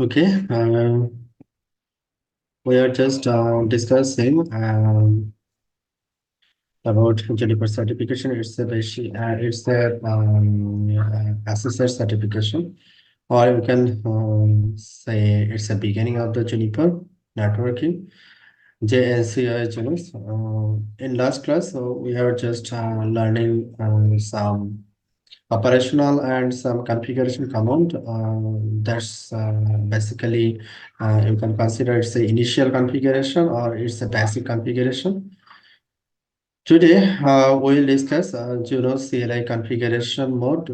Okay, we are just discussing about Juniper certification. It's a assessor certification, or you can say it's a beginning of the Juniper networking. JNCIA Junos. In last class, we are just learning some operational and some configuration command. That's basically you can consider it's a initial configuration or it's a basic configuration. Today we'll discuss Junos CLI configuration mode.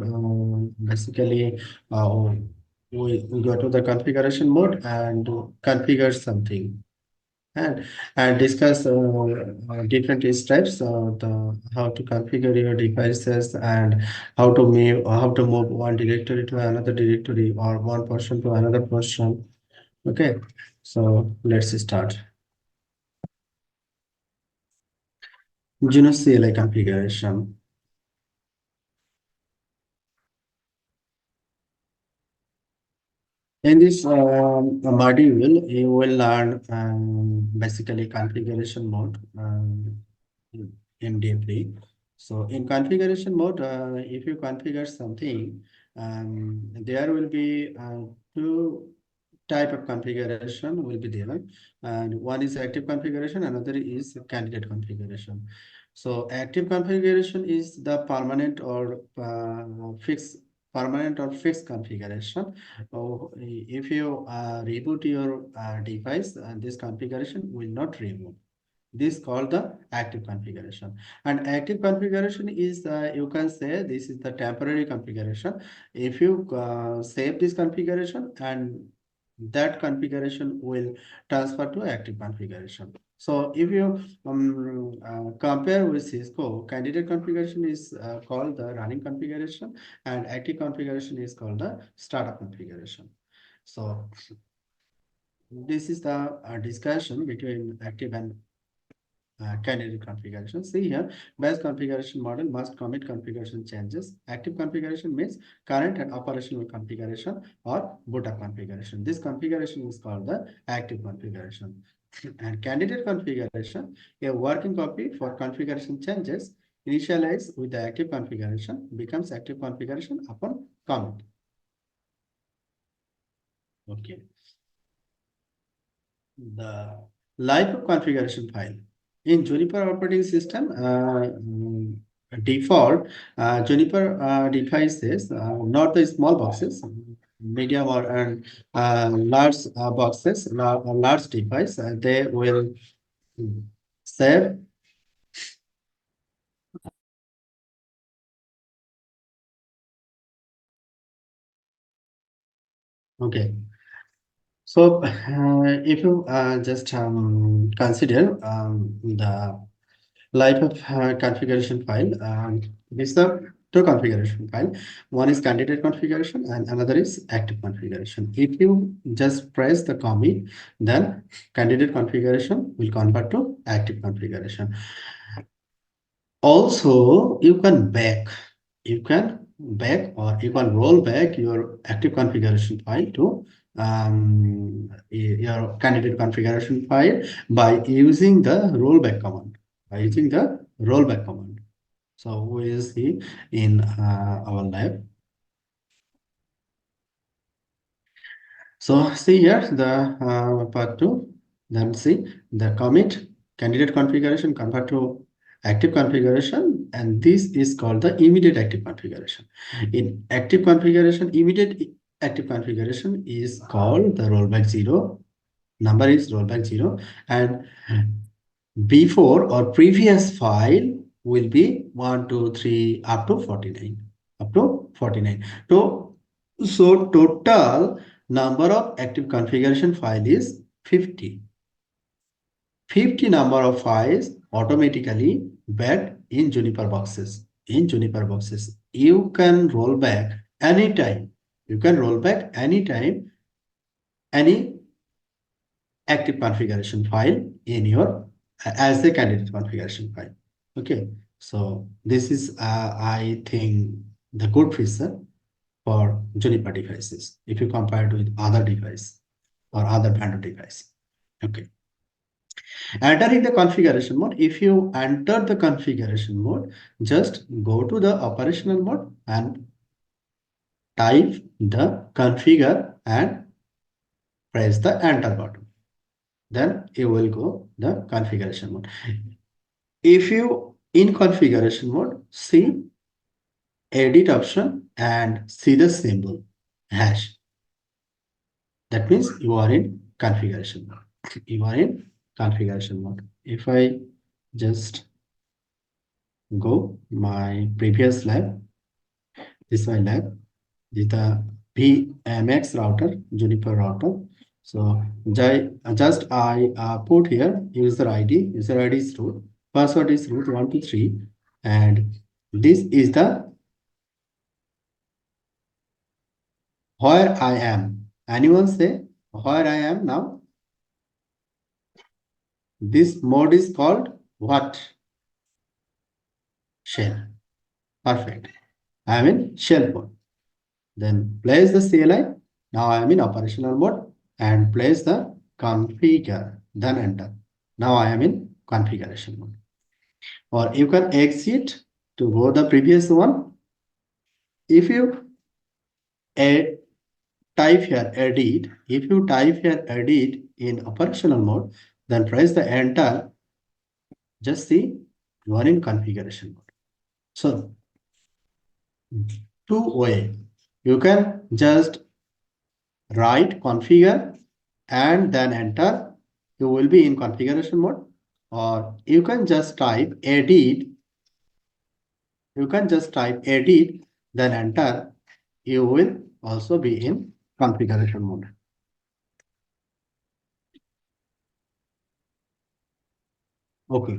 Basically, we go to the configuration mode and configure something and discuss different steps, how to configure your devices and how to move one directory to another directory or one portion to another portion. Okay, so let's start. Junos CLI configuration. In this module, you will learn basically configuration mode in deeply. So in configuration mode, if you configure something, there will be two type of configuration will be there, and one is active configuration, another is candidate configuration. So active configuration is the permanent or fixed configuration. So if you reboot your device, this configuration will not reboot. This called the active configuration. And active configuration is, you can say, this is the temporary configuration. If you save this configuration, and that configuration will transfer to active configuration. So if you compare with Cisco, candidate configuration is called the running configuration, and active configuration is called the startup configuration. So this is the discussion between active and candidate configuration. See here, base configuration model must commit configuration changes. Active configuration means current and operational configuration or boot up configuration. This configuration is called the active configuration. And candidate configuration, a working copy for configuration changes initialized with the active configuration becomes active configuration upon commit. Okay. The life of configuration file. In Juniper operating system, default Juniper devices, not the small boxes, medium or and large boxes, large device, they will save. Okay. So if you just consider the life of configuration file, this is the two configuration file. One is candidate configuration and another is active configuration. If you just press the commit, then candidate configuration will convert to active configuration. Also, you can back or you can roll back your active configuration file to your candidate configuration file by using the rollback command. So we will see in our lab. So see here the part 2. Then see the commit candidate configuration convert to active configuration, and this is called the immediate active configuration. In active configuration, immediate active configuration is called the rollback 0. Number is rollback 0, and before or previous file will be 1, 2, 3 up to 49. Up to 49. So total number of active configuration file is 50. 50 number of files automatically backed in Juniper boxes. In Juniper boxes, you can roll back anytime. You can roll back anytime any active configuration file in your as a candidate configuration file. Okay, so this is I think the good feature. for Juniper devices if you compare it with other device or other vendor device. Okay. Entering the configuration mode, if you enter the configuration mode, just go to the operational mode and type the configure and press the enter button. Then you will go the configuration mode. If you in configuration mode, see edit option and see the symbol hash. That means you are in configuration mode. You are in configuration mode. If I just go my previous lab, this is my lab, this is the PMX router, Juniper router. So just I put here user ID is root, password is root 123, and this is the where I am. Anyone say where I am now? This mode is called what? Shell. Perfect. I am in shell mode. Then place the CLI. Now I am in operational mode and place the configure. Then enter. Now I am in configuration mode. Or you can exit to go the previous one. If you type here edit, if you type here edit in operational mode, then press the enter. Just see you are in configuration mode. So two way, you can just write configure and then enter. You will be in configuration mode, or you can just type edit. You can just type edit, then enter. You will also be in configuration mode. Okay.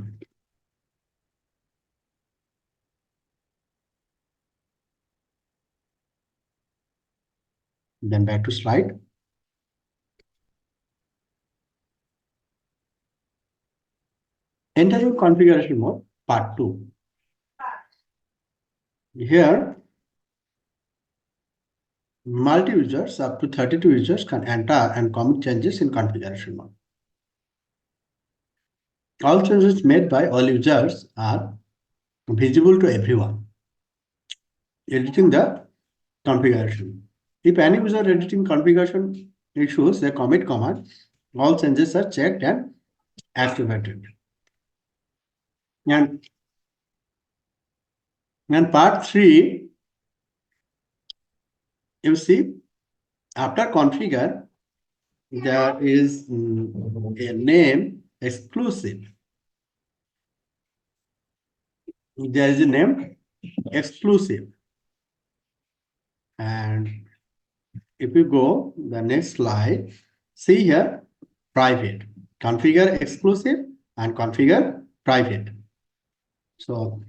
Then back to slide. Entering configuration mode, part 2. Here, multi-users up to 32 users can enter and commit changes in configuration mode. All changes made by all users are visible to everyone. Editing the configuration. If any user editing configuration issues a commit command, all changes are checked and activated. And part 3, you see, after configure, there is a name exclusive. There is a name exclusive. And if you go the next slide, see here private, configure exclusive and configure private. So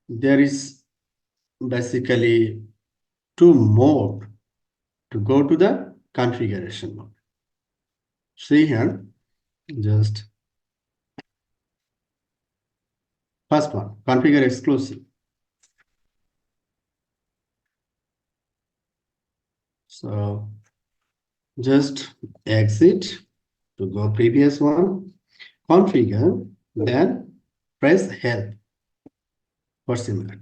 there is basically two modes to go to the configuration mode. See here, just first one, configure exclusive. So just exit to go previous one, configure, then press help for similar.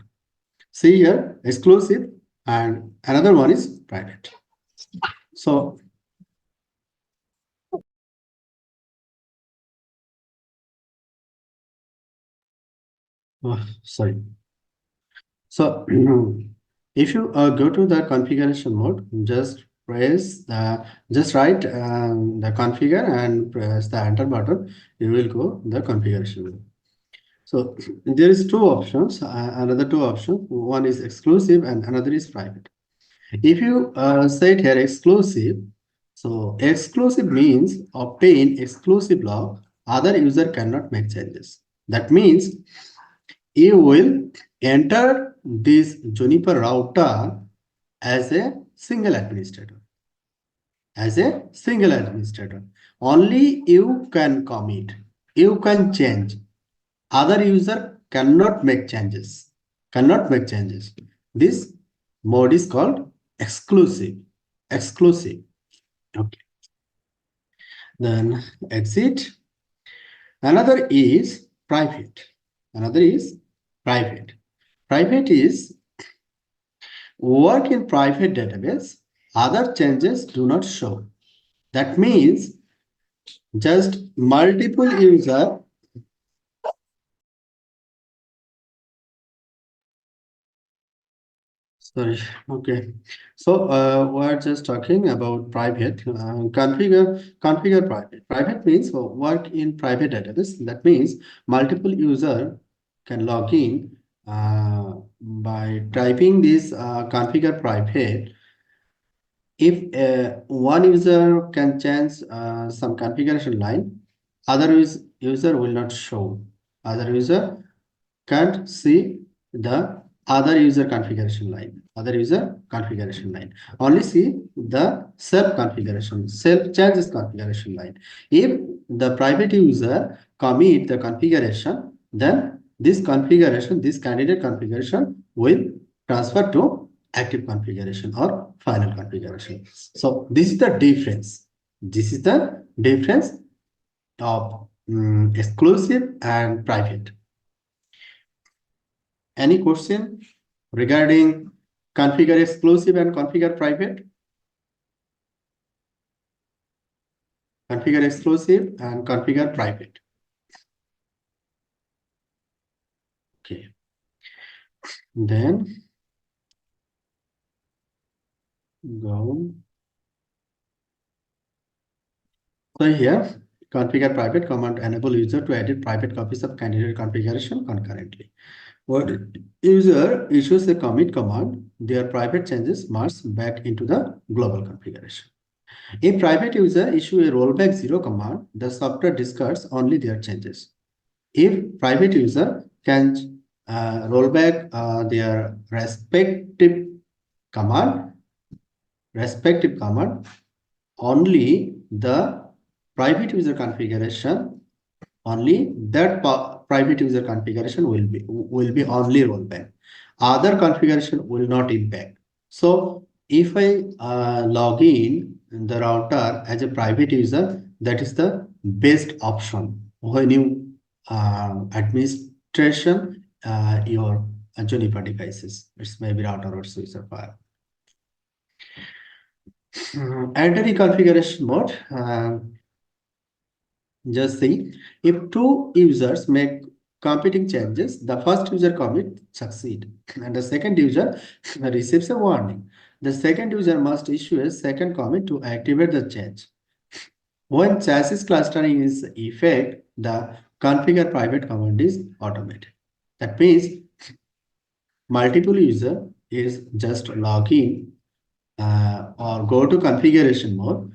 See here, exclusive, and another one is private. So sorry. So if you go to the configuration mode, just press just write the configure and press the enter button. You will go the configuration mode. So there is two options, another two options. One is exclusive and another is private. If you set here exclusive, so exclusive means obtain exclusive lock, other user cannot make changes. That means you will enter this Juniper router as a single administrator. As a single administrator, only you can commit, you can change. Other user cannot make changes. This mode is called exclusive. Exclusive. Okay. Then exit. Another is private. Another is private. Private is work in private database. Other changes do not show. That means just multiple user. Sorry. Okay. So we're just talking about private. Configure private. Private means work in private database. That means multiple user can log in by typing this configure private. If one user can change some configuration line, other user will not show. Other user can't see the other user configuration line. Other user configuration line. Only see the self configuration, self changes configuration line. If the private user commit the configuration, then this configuration, this candidate configuration will transfer to active configuration or final configuration. So this is the difference. This is the difference of exclusive and private. Any question regarding configure exclusive and configure private? Configure exclusive and configure private. Okay. Then go. So here, configure private command enable user to edit private copies of candidate configuration concurrently. What user issues a commit command, their private changes must back into the global configuration. If private user issue a rollback 0 command, the software discards only their changes. If private user can roll back their command, respective command, only the private user configuration, only that private user configuration will be only rollback. Other configuration will not impact. So if I log in the router as a private user, that is the best option when you administration your Juniper devices. It's maybe router or switch or file. Entity configuration mode. Just see, if two users make competing changes, the first user commit succeed and the second user receives a warning. The second user must issue a second commit to activate the change. When chassis clustering is effect, the configure private command is automated. That means multiple user is just log in or go to configuration mode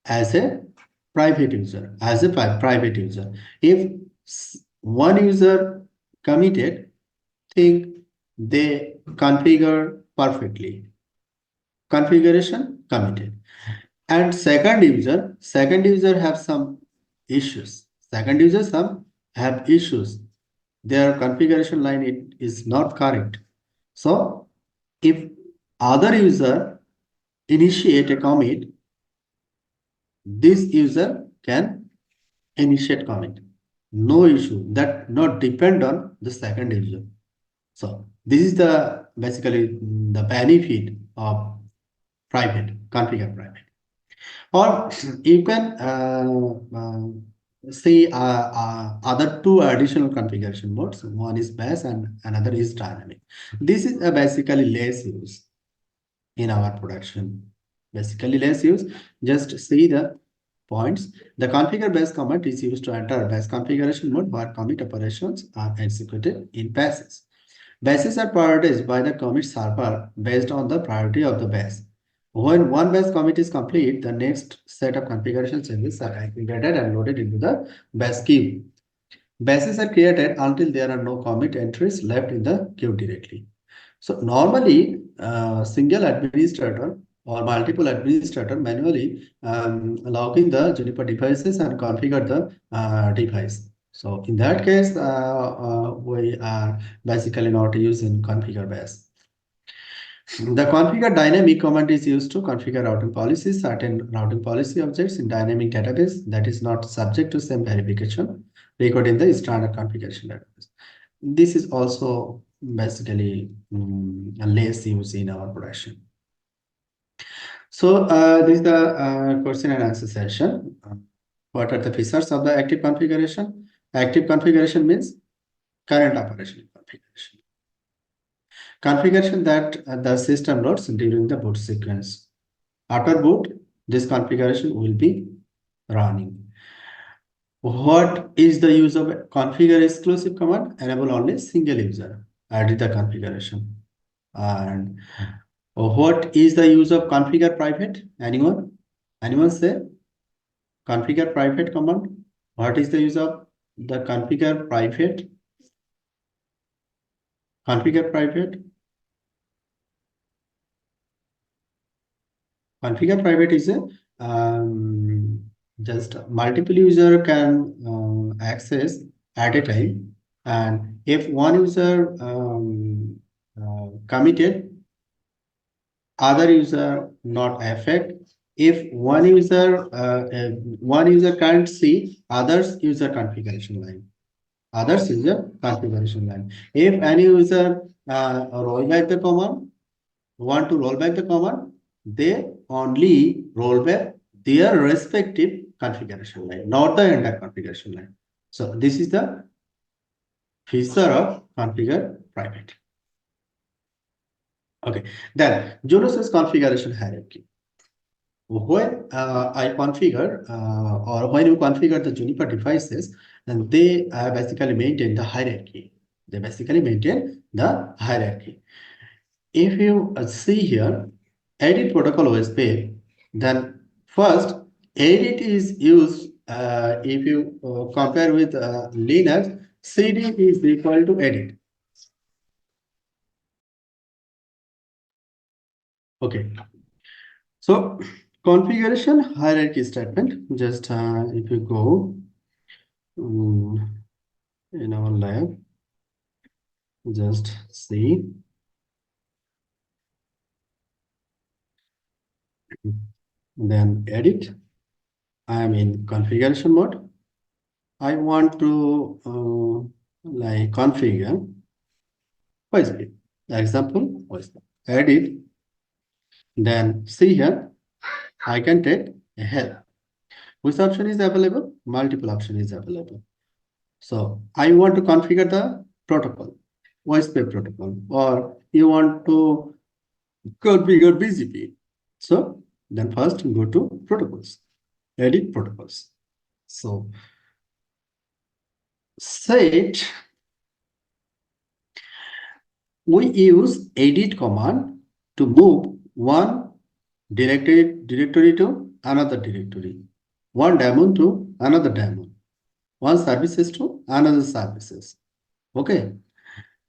as a private user, If one user committed, think they configure perfectly. Configuration committed. And second user have some issues. Second user have issues. Their configuration line is not correct. So if other user initiate a commit, this user can initiate commit. No issue. That not depend on the second user. So this is the basically the benefit of private, configure private. Or you can see other two additional configuration modes. One is bash and another is dynamic. This is basically less use in our production. Basically less use. Just see the points. The configure bash command is used to enter bash configuration mode where commit operations are executed in bashes. Bashes are prioritized by the commit server based on the priority of the bash. When one bash commit is complete, the next set of configuration changes are aggregated and loaded into the bash queue. Bashes are created until there are no commit entries left in the queue directly. So normally, single administrator or multiple administrator manually log in the Juniper devices and configure the device. So in that case, we are basically not using configure bash. The configure dynamic command is used to configure routing policies, certain routing policy objects in dynamic database that is not subject to same verification recorded in the standard configuration database. This is also basically less used in our production. So this is the question and answer session. What are the features of the active configuration? Active configuration means current operation configuration. Configuration that the system loads during the boot sequence. After boot, this configuration will be running. What is the use of configure exclusive command? Enable only single user. Edit the configuration. And what is the use of configure private? Anyone? Anyone say? Configure private command. What is the use of the configure private? Configure private. Configure private is a just multiple user can access at a time, and if one user committed, other user not affect. If one user can't see others user configuration line, others user configuration line. If any user roll back the command, want to roll back the command, they only roll back their respective configuration line, not the entire configuration line. So this is the feature of configure private. Okay, then Junos configuration hierarchy. When I configure or when you configure the Juniper devices, then they basically maintain the hierarchy. They basically maintain the hierarchy. If you see here, edit protocol OSP, then first edit is used if you compare with Linux, CD is equal to edit. Okay. So configuration hierarchy statement, just if you go in our lab, just see. Then edit. I am in configuration mode. I want to like configure OSP. Example OSP. Edit. Then see here, I can take a help. Which option is available? Multiple option is available. So I want to configure the protocol, OSP protocol, or you want to configure BGP. So then first go to protocols, edit protocols. So set, we use edit command to move one directory to another directory, one daemon to another daemon, one services to another services. Okay.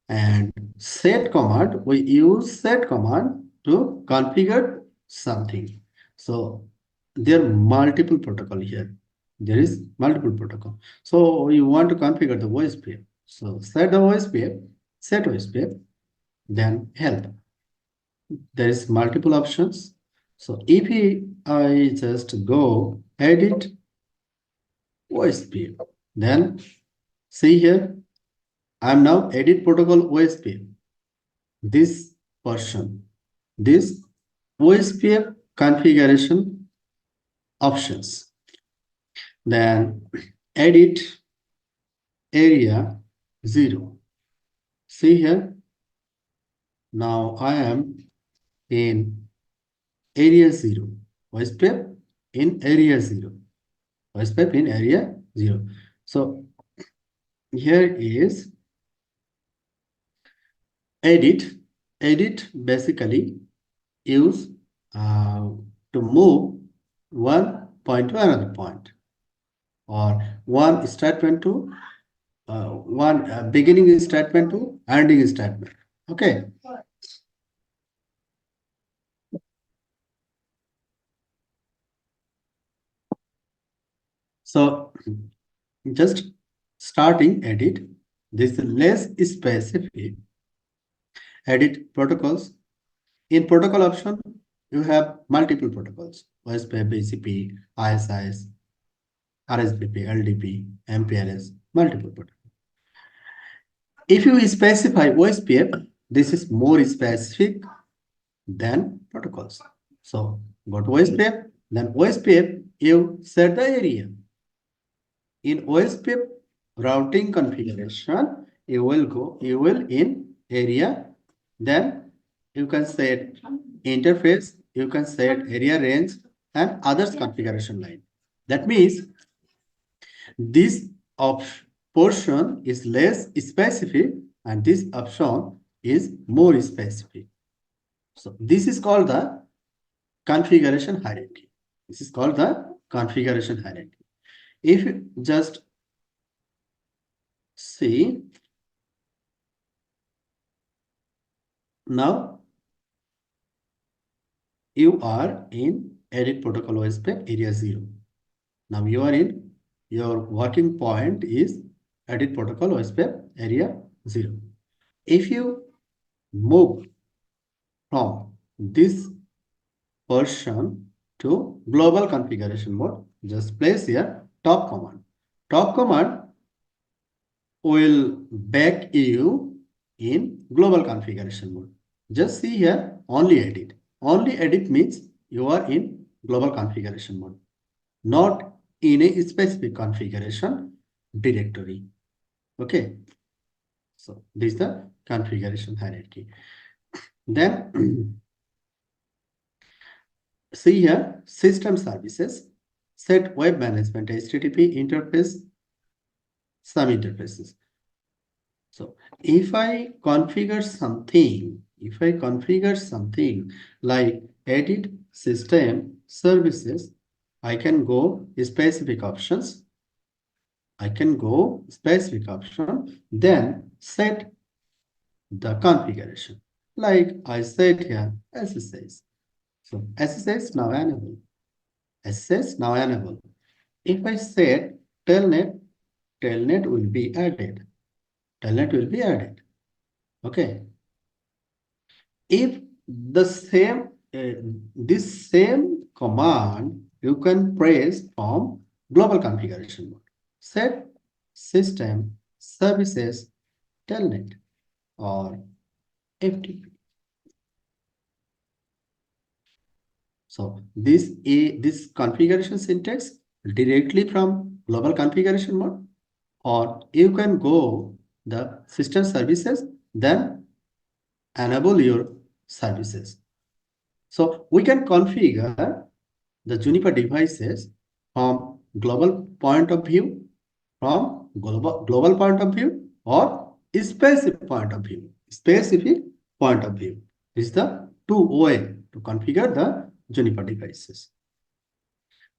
And set command, we use set command to configure something. So there are multiple protocol here. There is multiple protocol. So you want to configure the OSPF. So set the OSPF, set OSPF, then help. There is multiple options. So if I just go edit OSPF, then see here, I'm now edit protocol OSPF. This portion, this OSPF configuration options. Then edit area 0. See here, now I am in area 0. OSPF in area 0. OSPF in area 0. So here is edit. Edit basically use to move one point to another point, or one statement to one beginning statement to ending statement. Okay. So just starting edit, this is less specific. Edit protocols, In protocol option, you have multiple protocols: OSPF, BCP, ISIS, RSVP, LDP, MPLS, multiple protocols. If you specify OSPF, this is more specific than protocols. So go to OSPF, then OSPF, you set the area. In OSPF routing configuration, you will in area, then you can set interface, you can set area range and others configuration line. That means this portion is less specific and this option is more specific. So this is called the configuration hierarchy. This is called the configuration hierarchy. If you just see, now you are in edit protocol OSPF area 0. Now you are in, your working point is edit protocol OSPF area 0. If you move from this portion to global configuration mode, just place here top command. Top command will back you in global configuration mode. Just see here, only edit. Only edit means you are in global configuration mode, not in a specific configuration directory. Okay. So this is the configuration hierarchy. Then see here, system services, set web management, HTTP interface, some interfaces. So if I configure something like edit system services, I can go specific options. Then set the configuration. Like I said here, SSH. So SSH now enable. SSH now enable. If I set telnet, telnet will be added. Telnet will be added. Okay. If the same this same command you can press from global configuration mode. Set system services telnet or FTP. So this configuration syntax directly from global configuration mode, or you can go the system services, then enable your services. So we can configure the Juniper devices from global point of view, or specific point of view. This is the two way to configure the Juniper devices.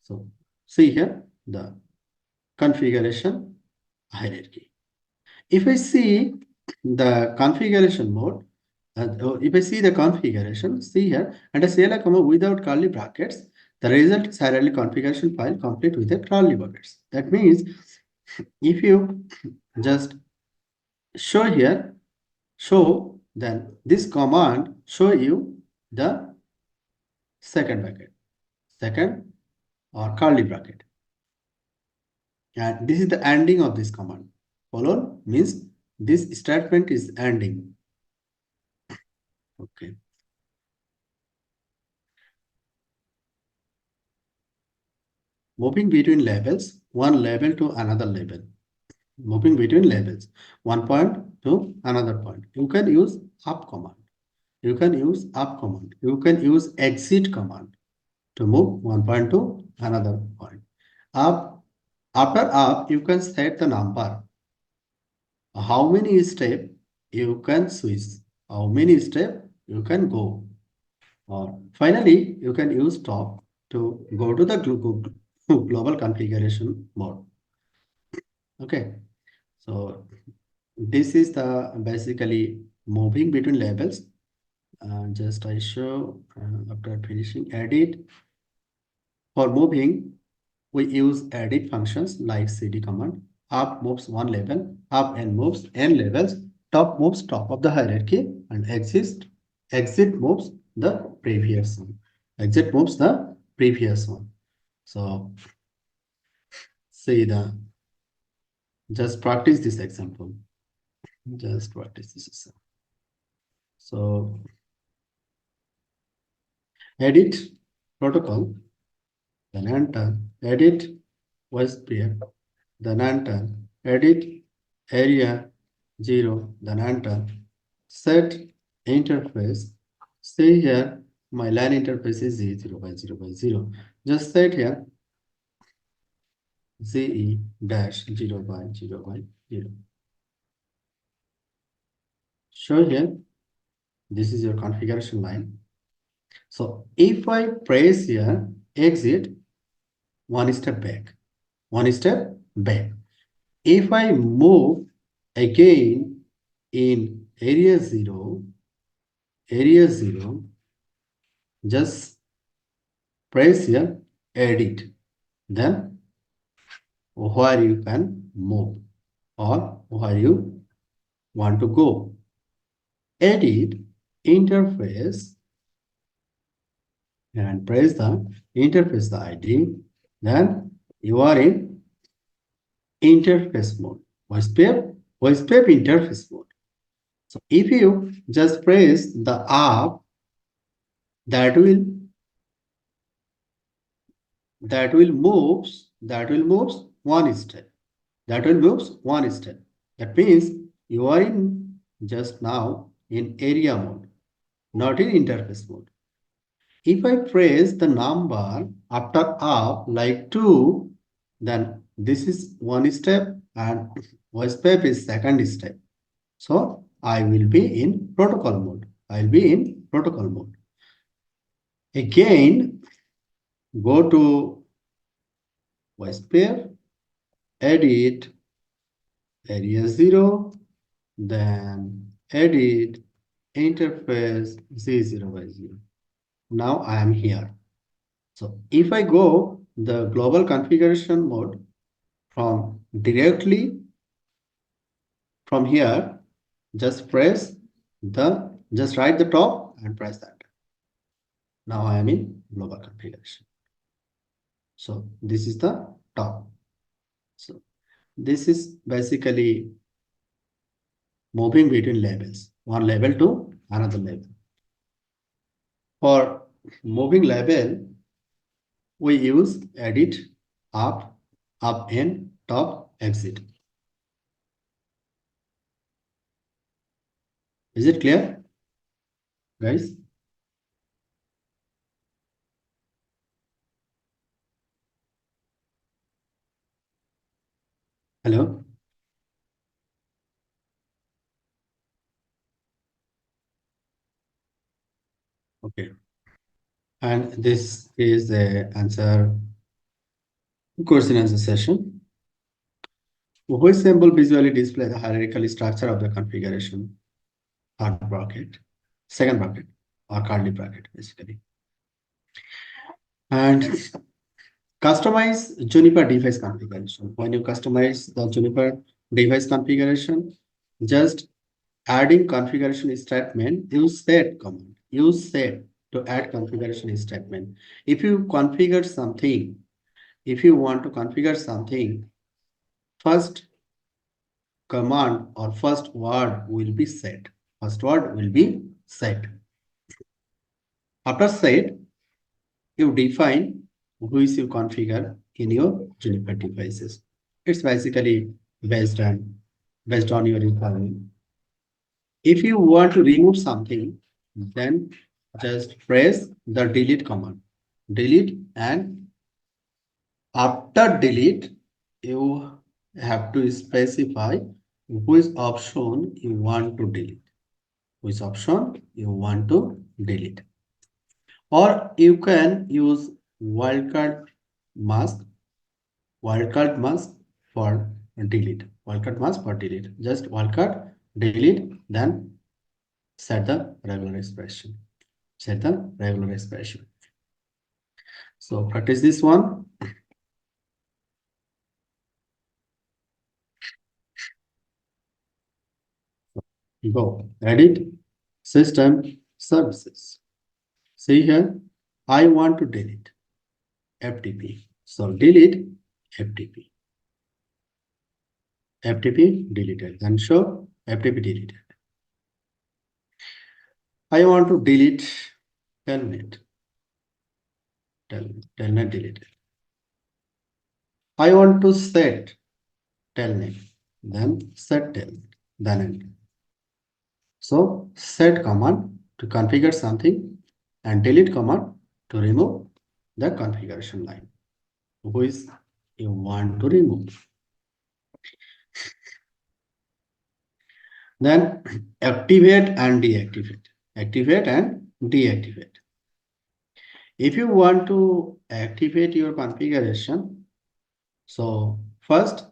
So see here the configuration hierarchy. If I see the configuration mode, if I see the configuration, see here, under CLI comma without curly brackets, the result is hierarchy configuration file complete with a curly brackets. That means if you just show here, then this command show you the second bracket, second or curly bracket. And this is the ending of this command. Colon means this statement is ending. Okay. Moving between levels, one level to another level. Moving between levels, one point to another point. You can use up command. You can use exit command to move one point to another point. After up, you can set the number. How many steps you can switch, how many steps you can go. Or finally, you can use top to go to the global configuration mode. Okay, so this is the basically moving between levels. Just I show after finishing edit. For moving, we use edit functions like cd command. Up moves one level, up and moves n levels. Top moves top of the hierarchy, and exit moves the previous one. Exit moves the previous one. So see the, just practice this example. Just practice this example. So edit protocol, then enter, edit voice peer, then enter, edit area 0, then enter, set interface. See here, my LAN interface is 0 by 0 by 0. Just set here ZE dash 0 by 0 by 0. Show here, this is your configuration line. So if I press here, exit, one step back, one step back. If I move again in area 0, just press here, edit, then where you can move or where you want to go. Edit interface and press the interface ID, then you are in interface mode, voice pair interface mode. So if you just press the up, that will moves one step. That means you are in just now in area mode, not in interface mode. If I press the number after up like 2, then this is one step and voice pair is second step. So I will be in protocol mode. Again, go to voice pair, edit area 0, then edit interface Z0 by 0. Now I am here. So if I go the global configuration mode from directly from here, just write the top and press that. Now I am in global configuration. So this is the top. So this is basically moving between levels, one level to another level. For moving level, we use edit, up, in, top, exit. Is it clear, guys? Hello? Okay. And this is the question answer session. Which symbol visually display the hierarchical structure of the configuration? Third bracket, second bracket, or curly bracket, basically. And customize Juniper device configuration. When you customize the Juniper device configuration, just adding configuration statement, use set command. Use set to add configuration statement. If you want to configure something, first command or first word will be set. After set, you define which you configure in your Juniper devices. It's basically based on your requirement. If you want to remove something, then just press the delete command. Delete, and after delete, you have to specify which option you want to delete. Or you can use wildcard mask for delete. Just wildcard, delete, then set the regular expression. So practice this one. Go edit system services. See here, I want to delete FTP. So delete FTP. FTP deleted and show FTP deleted. I want to delete telnet. Telnet deleted. I want to set telnet. Then set telnet. Then enter. So set command to configure something and delete command to remove the configuration line which you want to remove. Then activate and deactivate. Activate and deactivate. If you want to activate your configuration, so first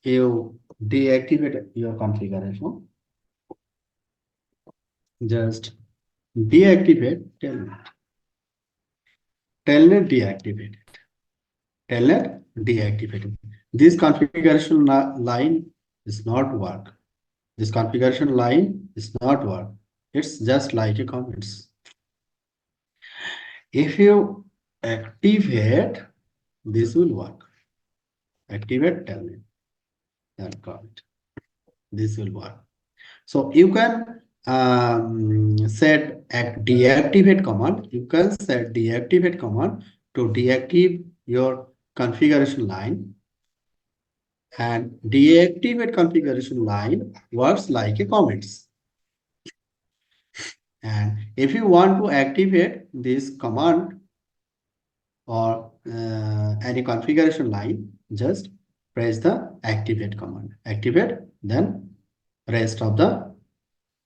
you deactivate your configuration. Just deactivate telnet. Telnet deactivated. Telnet deactivated. This configuration line is not work. This configuration line is not work. It's just like a comments. If you activate, this will work. Activate telnet. That comment. This will work. So you can set deactivate command. You can set deactivate command to deactivate your configuration line. And deactivate configuration line works like a comments. And if you want to activate this command or any configuration line, just press the activate command. Activate, then rest of the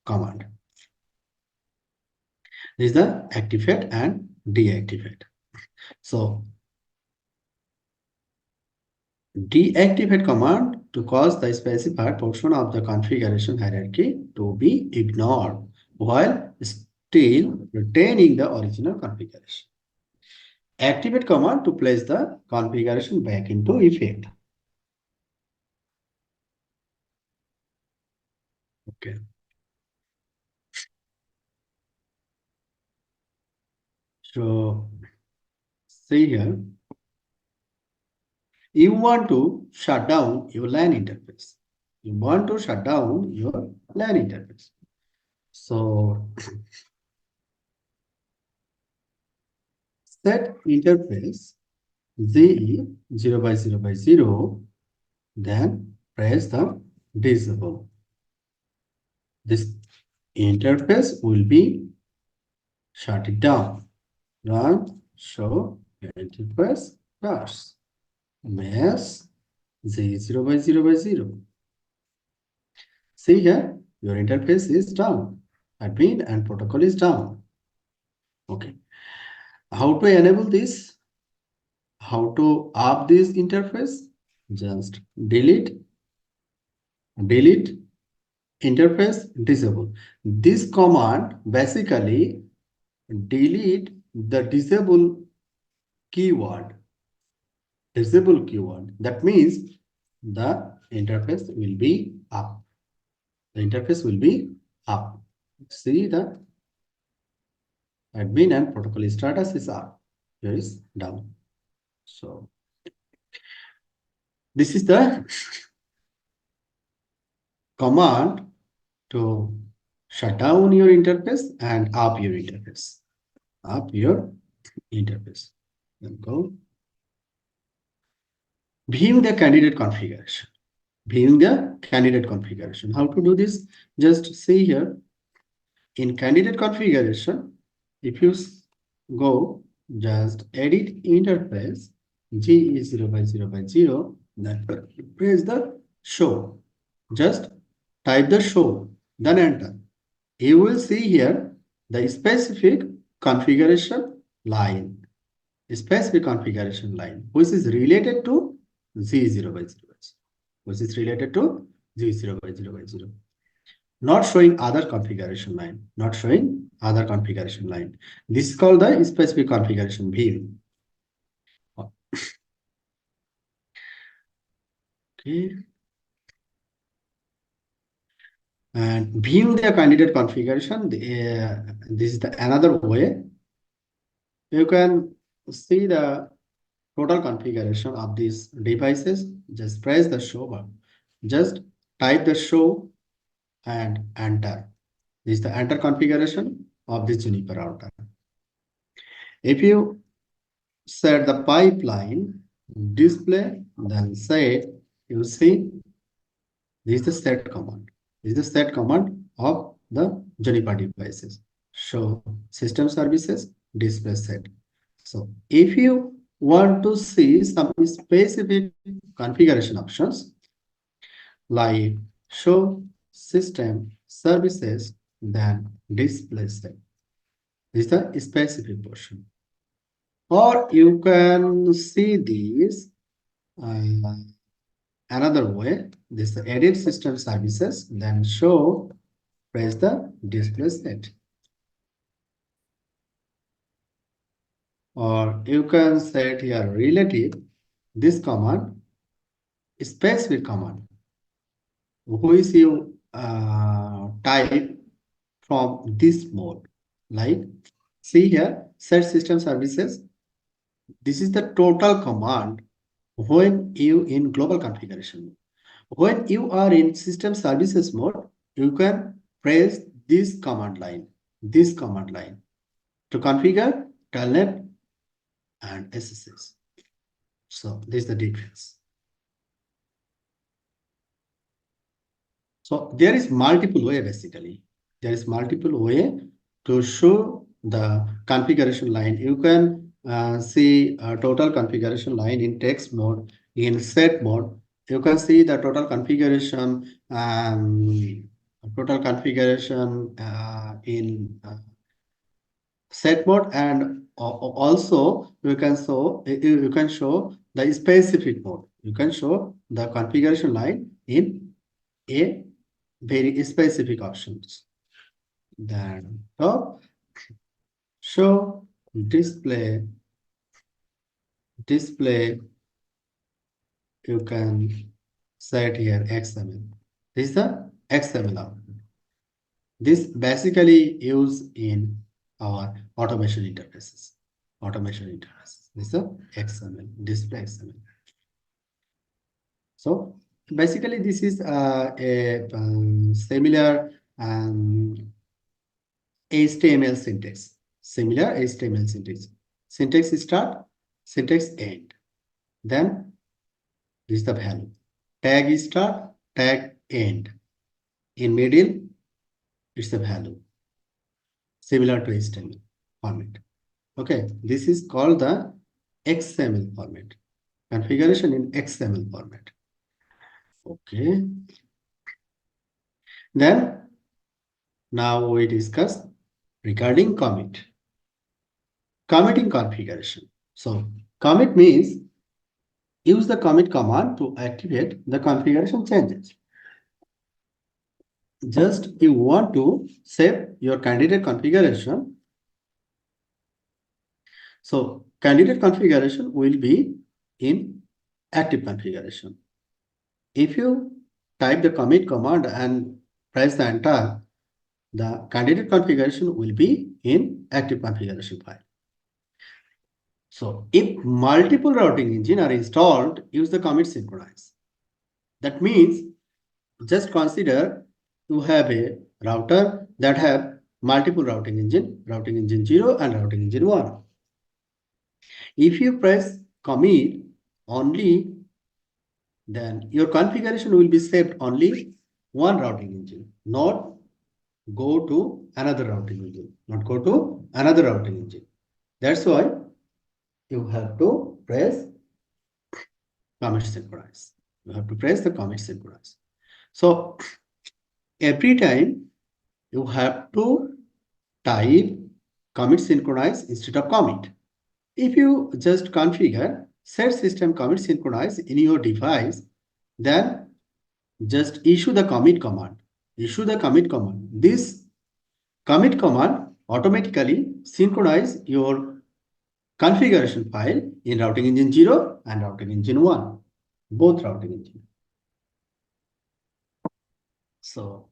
command. This is the activate and deactivate. So deactivate command to cause the specified portion of the configuration hierarchy to be ignored while still retaining the original configuration. Activate command to place the configuration back into effect. Okay. So see here, you want to shut down your LAN interface. You want to shut down your LAN interface. So set interface ZE 0 by 0 by 0, then press the disable. This interface will be shut it down. Run show interface bars. Mesh Z 0 by 0 by 0. See here, your interface is down. Admin and protocol is down. Okay. How to enable this? How to up this interface? Just delete interface disable. This command basically delete the disable keyword. Disable keyword. That means the interface will be up. The interface will be up. See the admin and protocol status is up. Here is down. So this is the command to shut down your interface and up your interface. Up your interface. Then go. Viewing the candidate configuration. Viewing the candidate configuration. How to do this? Just see here. In candidate configuration, if you go just edit interface, G is 0 by 0 by 0, then press the show. Just type the show, then enter. You will see here the specific configuration line, which is related to Z0 by 0 by 0, which is related to Z0 by 0 by 0. Not showing other configuration line, not showing other configuration line. This is called the specific configuration view. Okay. And view the candidate configuration. This is the another way You can see the total configuration of these devices. Just press the show button. Just type the show and enter. This is the enter configuration of the Juniper router. If you set the pipeline display, then say, you see, this is the set command. This is the set command of the Juniper devices. Show system services, display set. So if you want to see some specific configuration options like show system services, then display set. This is the specific portion. Or you can see these uh, another way. This edit system services, then show, press the display set. Or you can set here relative, this command, specific command, which you type from this mode. Like, see here, set system services. This is the total command when you in global configuration. When you are in system services mode, you can press this command line to configure telnet and SSS. So this is the difference. So there is multiple way basically. There is multiple way to show the configuration line. You can see a total configuration line in text mode, in set mode. You can see the total configuration in set mode, and also you can show the specific mode. You can show the configuration line in a very specific options. Then top show display you can set here XML. This is the XML output. This basically used in our automation interfaces. This is the XML, display XML. So basically this is a similar HTML syntax. Similar HTML syntax. Syntax start, syntax end. Then this is the value. Tag start, tag end. In middle, it's the value. Similar to HTML format. Okay, this is called the XML format. Configuration in XML format. Okay. Then now we discuss regarding commit. Committing configuration. So commit means use the commit command to activate the configuration changes. Just you want to save your candidate configuration. So candidate configuration will be in active configuration. If you type the commit command and press the enter, the candidate configuration will be in active configuration file. So if multiple routing engine are installed, use the commit synchronize. That means just consider you have a router that have multiple routing engine 0 and routing engine 1. If you press commit only, then your configuration will be saved only one routing engine, not go to another routing engine, That's why you have to press commit synchronize. You have to press the commit synchronize. So every time you have to type commit synchronize instead of commit. If you just configure set system commit synchronize in your device, then just issue the commit command. This commit command automatically synchronize your configuration file in routing engine 0 and routing engine 1, both routing engine. So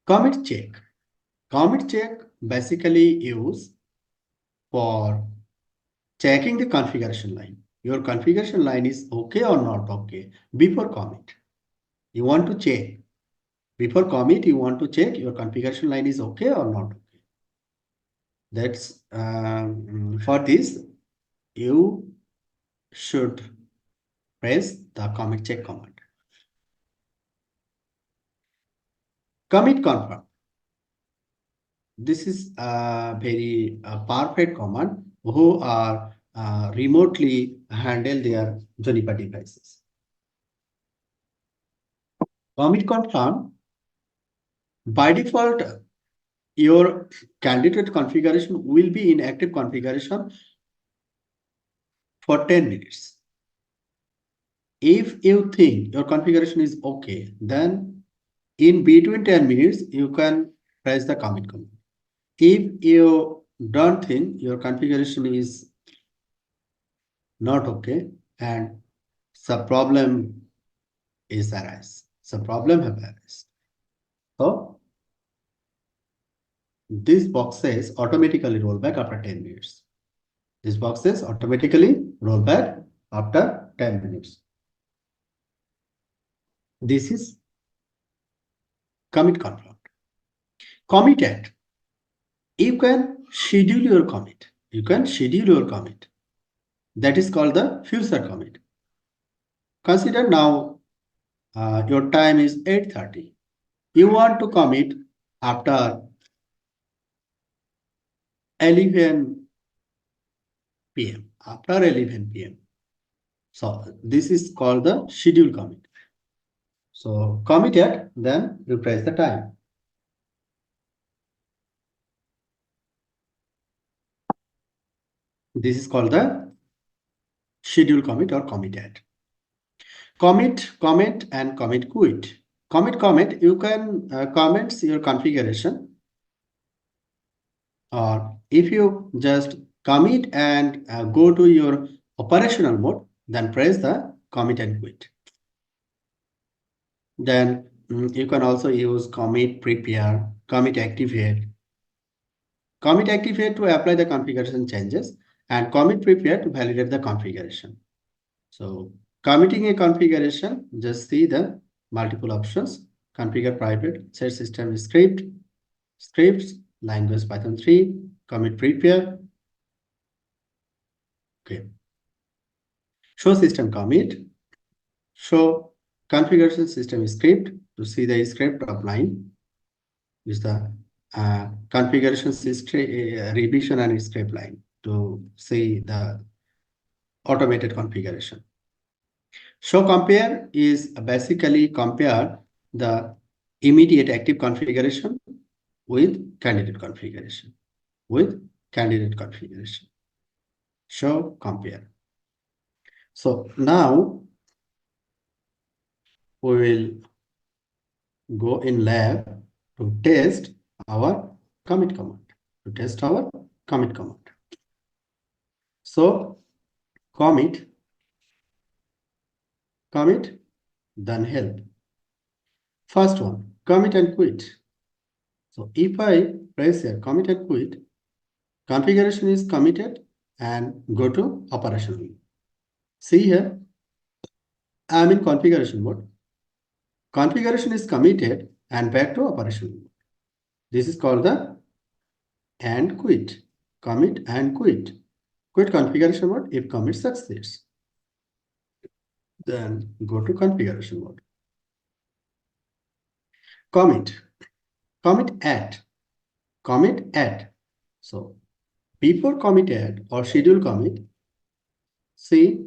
commit check basically used for checking the configuration line. Your configuration line is okay or not okay before commit. You want to check. Before commit, you want to check your configuration line is okay or not okay. That's for this, you should press the commit check command. Commit confirm. This is a very perfect command who are remotely handle their Juniper devices. Commit confirm, by default, your candidate configuration will be in active configuration for 10 minutes. If you think your configuration is okay, then in between 10 minutes, you can press the commit command. If you don't think your configuration is not okay and some problem is arise, some problem have arisen. So these boxes automatically roll back after 10 minutes. These boxes automatically roll back after 10 minutes. This is commit confirmed. Commit at. You can schedule your commit. You can schedule your commit. That is called the future commit. Consider now your time is 8:30. You want to commit after 11 p.m. After 11 p.m. So this is called the schedule commit. So commit at, then you press the time. This is called the schedule commit or commit at. Commit, comment, and commit quit. Commit, you can comment your configuration, or if you just commit and go to your operational mode, then press the commit and quit. Then you can also use commit prepare, commit activate. Commit activate to apply the configuration changes, and commit prepare to validate the configuration. So committing a configuration, just see the multiple options: configure private, set system scripts, language Python 3, commit prepare. Okay. Show system commit, show configuration system script to see the script of line. Is the configuration system revision and script line to see the automated configuration. Show compare is basically compare the immediate active configuration with candidate configuration. Show compare. So now we will go in lab to test our commit command. So commit, then help. First one, commit and quit. So if I press here, commit and quit, configuration is committed and go to operational mode. See here, I am in configuration mode. Configuration is committed and back to operational mode. This is called the and quit. Commit and quit. Quit configuration mode if commit succeeds. Then go to configuration mode. Commit at. So before commit at or schedule commit, see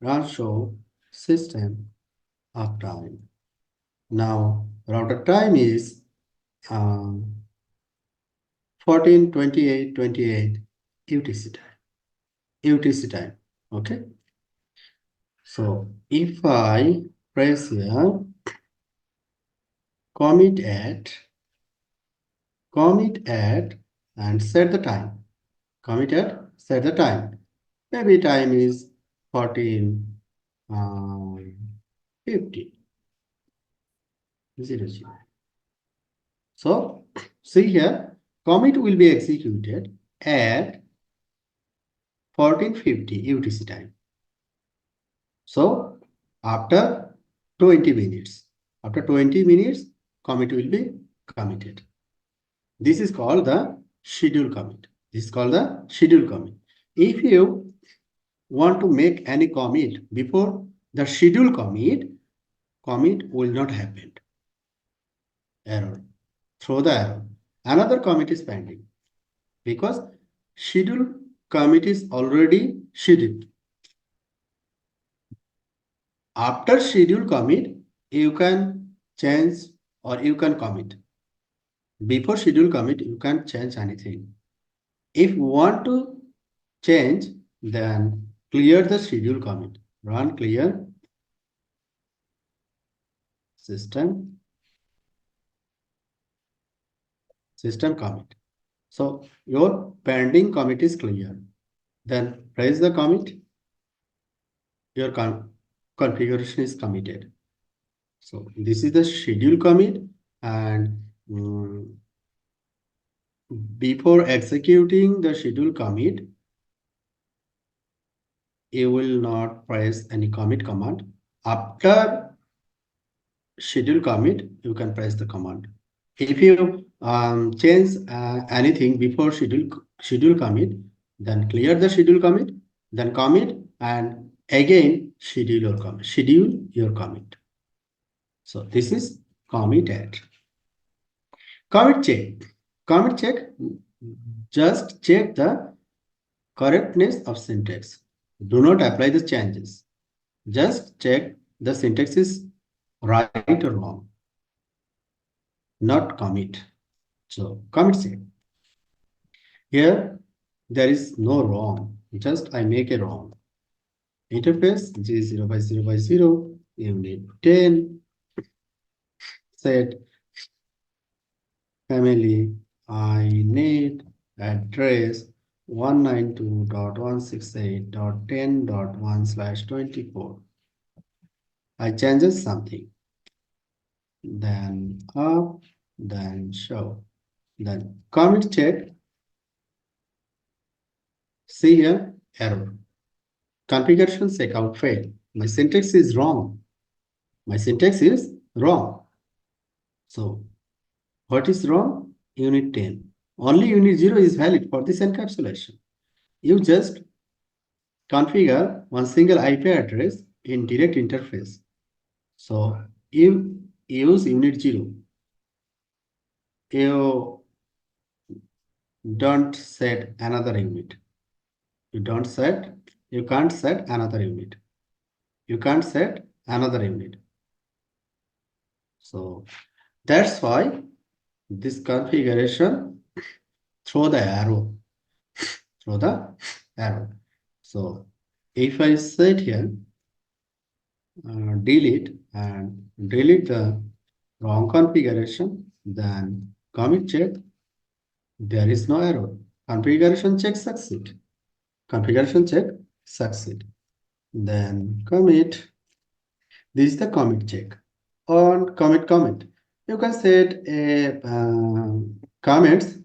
run show system uptime. Now router time is 14:28:28 UTC time. Okay. So if I press here commit at and set the time. Set the time. Maybe time is 14:50. 00. So see here, Commit will be executed at 1450 UTC time. So after 20 minutes, commit will be committed. This is called the schedule commit. This is called the schedule commit. If you want to make any commit before the schedule commit will not happen. Error. Throw the arrow. Another commit is pending because schedule commit is already scheduled. After schedule commit, you can change or you can commit. Before schedule commit, you can't change anything. If you want to change, then clear the schedule commit. Run clear system commit. So your pending commit is clear. Then press the commit. Your configuration is committed. So this is the schedule commit, and before executing the schedule commit, you will not press any commit command. After schedule commit, you can press the command. If you change anything before schedule commit, then clear the schedule commit, then commit, and again schedule your commit. So this is commit at. Commit check. Commit check. Just check the correctness of syntax. Do not apply the changes. Just check the syntax is right or wrong. Not commit. So commit check. Here there is no wrong. Just I make a wrong. Interface G0 by 0 by 0. Unit 10. Set family inet address 192.168.10.1/24. I changes something. Then up, then show. Then commit check. See here, error. Configuration checkout failed. My syntax is wrong. So what is wrong? Unit 10. Only unit 0 is valid for this encapsulation. You just configure one single IP address in direct interface. So you use unit 0. You don't set another unit. You can't set another unit. So that's why this configuration throw the arrow. So if I set here delete the wrong configuration, then commit check, there is no error. Configuration check succeed. Then commit. This is the commit check. On commit, you can set a comments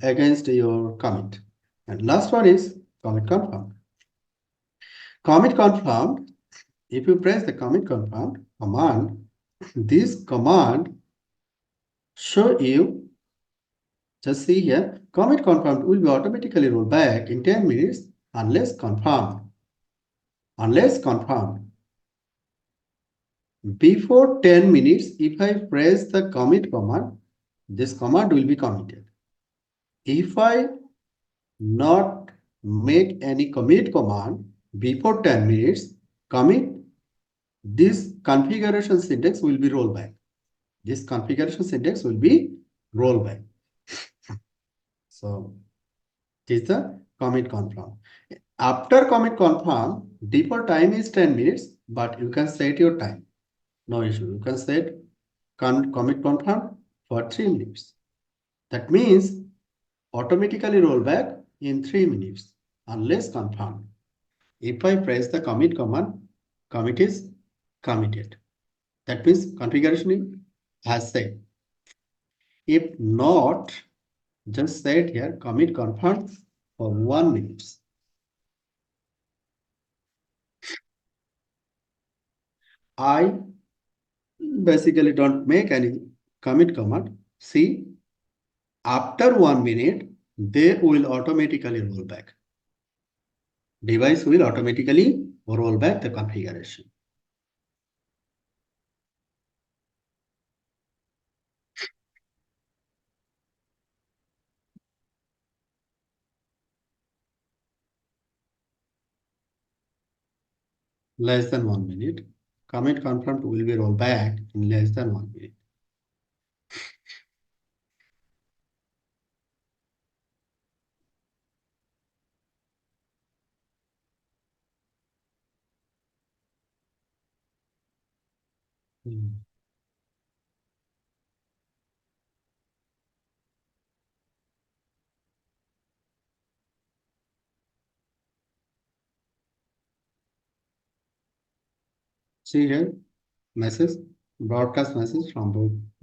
against your commit. And last one is commit confirmed. Commit confirmed. If you press the commit confirmed command, this command show you, just see here, commit confirmed will be automatically rolled back in 10 minutes unless confirmed. Before 10 minutes, if I press the commit command, this command will be committed. If I not make any commit command before 10 minutes, commit, this configuration syntax will be rolled back. So this is the commit confirm. After commit confirm, default time is 10 minutes, but you can set your time. No issue. You can set commit confirm for 3 minutes. That means automatically roll back in 3 minutes unless confirmed. If I press the commit command, commit is committed. That means configuration has set. If not, just say it here, commit confirm for 1 minute. I basically don't make any commit command. See, after 1 minute, they will automatically roll back. Device will automatically roll back the configuration. Less than 1 minute. Commit confirmed will be rolled back in less than 1 minute. Hmm. See here, message, broadcast message from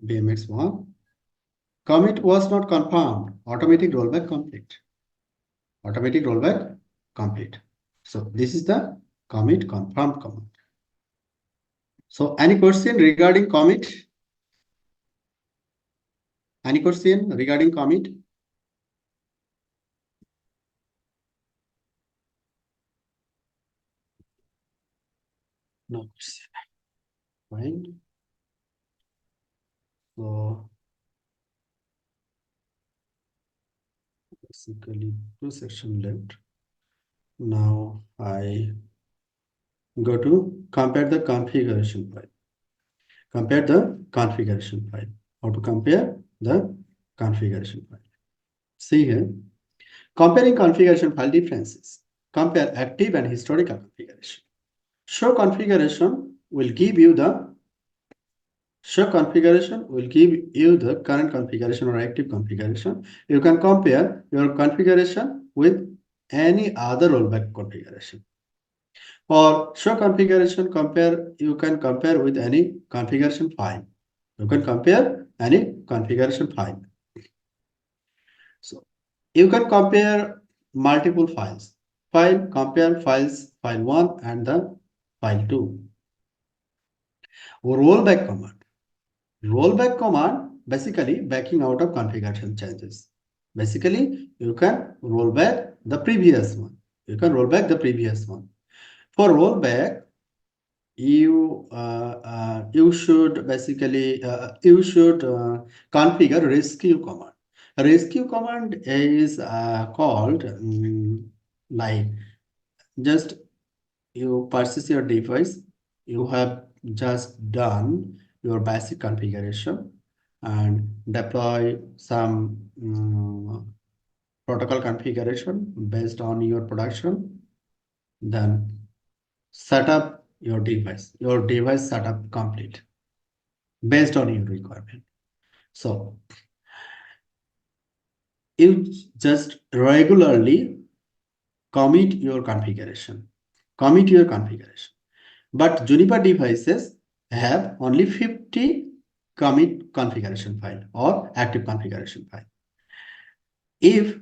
BMX1. Commit was not confirmed. Automatic rollback complete. Automatic rollback complete. So this is the commit confirmed command. So any question regarding commit? Any question regarding commit? No question. Fine. So basically two section left. Now I go to compare the configuration file. Compare the configuration file. How to compare the configuration file? See here, comparing configuration file differences. Compare active and historical configuration. Show configuration will give you the current configuration or active configuration. You can compare your configuration with any other rollback configuration. Or show configuration you can compare with any configuration file. You can compare any configuration file. So you can compare multiple files. Compare files, file 1 and the file 2. Rollback command. Rollback command basically backing out of configuration changes. Basically, you can roll back the previous one. For rollback, you should basically configure rescue command. Rescue command is called like just you purchase your device, you have just done your basic configuration and deploy some protocol configuration based on your production, then set up your device setup complete based on your requirement. So you just regularly commit your configuration. But Juniper devices have only 50 commit configuration file or active configuration file. If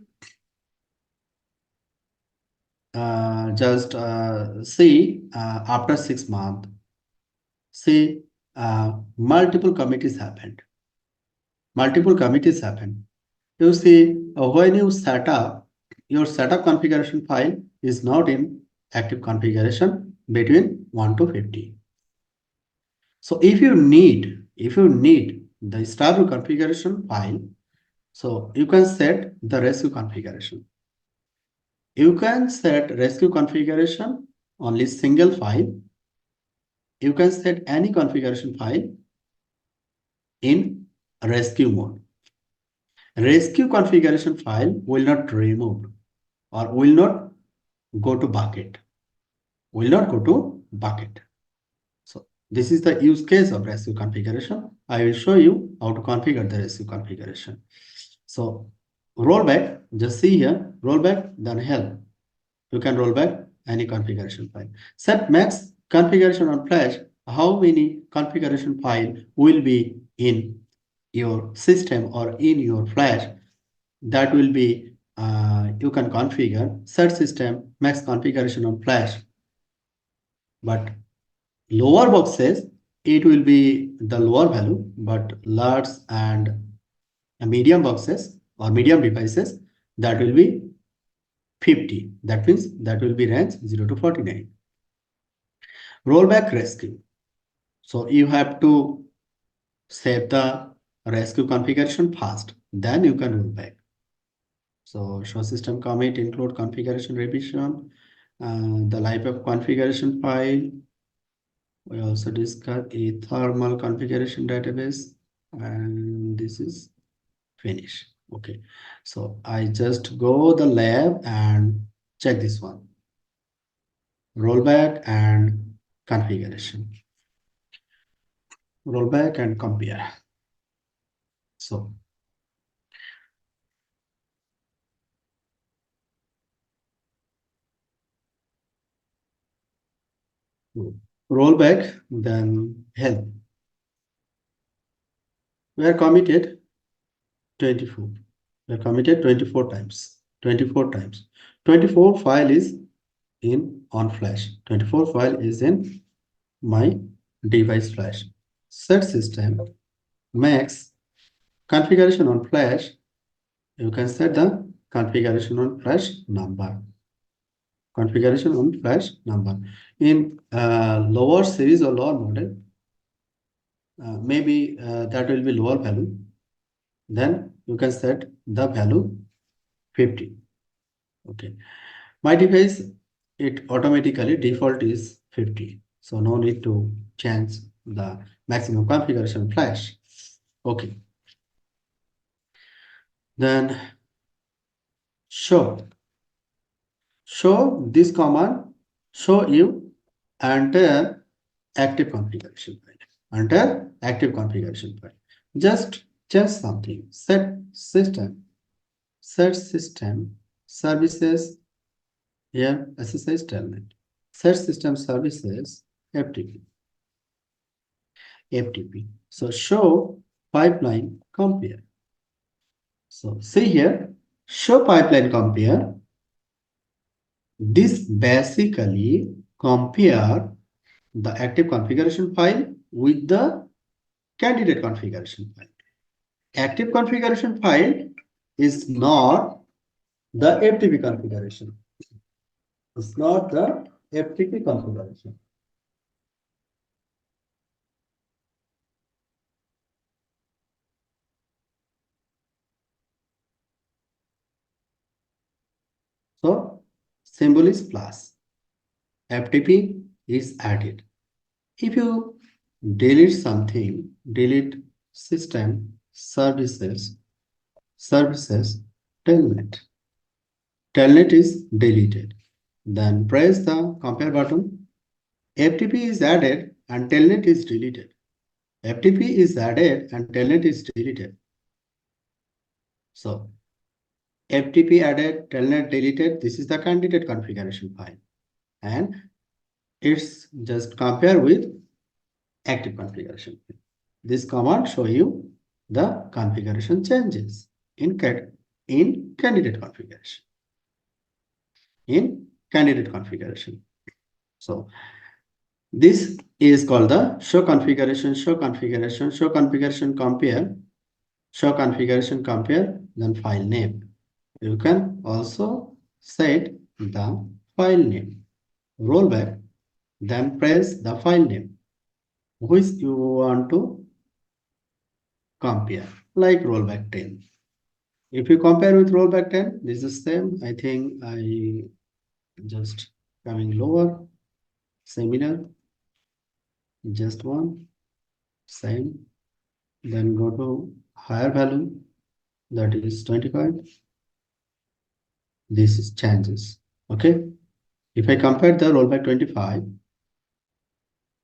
see after 6 months, see multiple committees happened. You see when you set up, your setup configuration file is not in active configuration between 1 to 50. So if you need the stable configuration file, so you can set the rescue configuration. You can set rescue configuration only single file. You can set any configuration file in rescue mode. Rescue configuration file will not remove or will not go to bucket. So this is the use case of rescue configuration. I will show you how to configure the rescue configuration. So rollback, just see here, rollback, then help. You can roll back any configuration file. Set max configuration on flash. How many configuration file will be in your system or in your flash, that will be you can configure set system max configuration on flash. But lower boxes, it will be the lower value, but large and medium boxes or medium devices, that will be 50. That means that will be range 0 to 49. Rollback rescue. So you have to save the rescue configuration first, then you can roll back. So show system commit include configuration revision, the life of configuration file. We also discuss a thermal configuration database, and this is finish. Okay, so I just go the lab and check this one. Rollback and configuration. Rollback and compare. So rollback, then help. We are committed 24. We are committed 24 times. 24 times. 24 file is in on flash. 24 file is in my device flash. Set system max configuration on flash. You can set the configuration on flash number. Configuration on flash number. In lower series or lower model, maybe that will be lower value. Then you can set the value 50. Okay. My device, it automatically default is 50. So no need to change the maximum configuration flash. Okay. Then show this command show you entire active configuration file. Entire active configuration file. Just change something. Set system services here SSH telnet. Set system services FTP. So show pipeline compare. So see here, show pipeline compare. This basically compare the active configuration file with the candidate configuration file. Active configuration file is not the FTP configuration. It's not the FTP configuration. So symbol is plus. FTP is added. If you delete something, delete system services telnet. Telnet is deleted. Then press the compare button. FTP is added and telnet is deleted. FTP is added and telnet is deleted. So FTP added, telnet deleted. This is the candidate configuration file. And it's just compare with active configuration. This command show you the configuration changes in candidate configuration. In candidate configuration. So this is called the show configuration, compare, show configuration compare, then file name. You can also set the file name. Rollback, then press the file name which you want to compare, like rollback 10. If you compare with rollback 10, this is the same. I think I just coming lower, similar, just one, same. Then go to higher value, that is 25. This is changes. Okay. If I compare the rollback 25,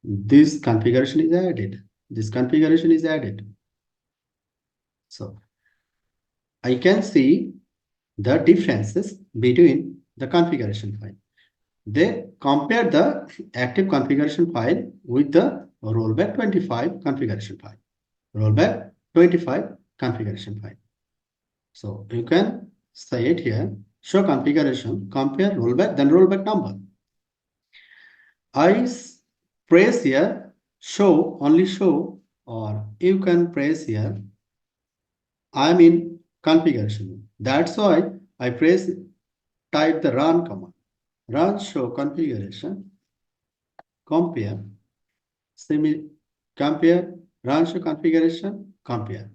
this configuration is added. This configuration is added. So I can see the differences between the configuration file. They compare the active configuration file with the rollback 25 configuration file. Rollback 25 configuration file. So you can say it here, show configuration, compare rollback, then rollback number. I press here, show, only show, or you can press here, I'm in configuration. That's why I type the run command. Run show configuration, compare, compare, run show configuration, compare.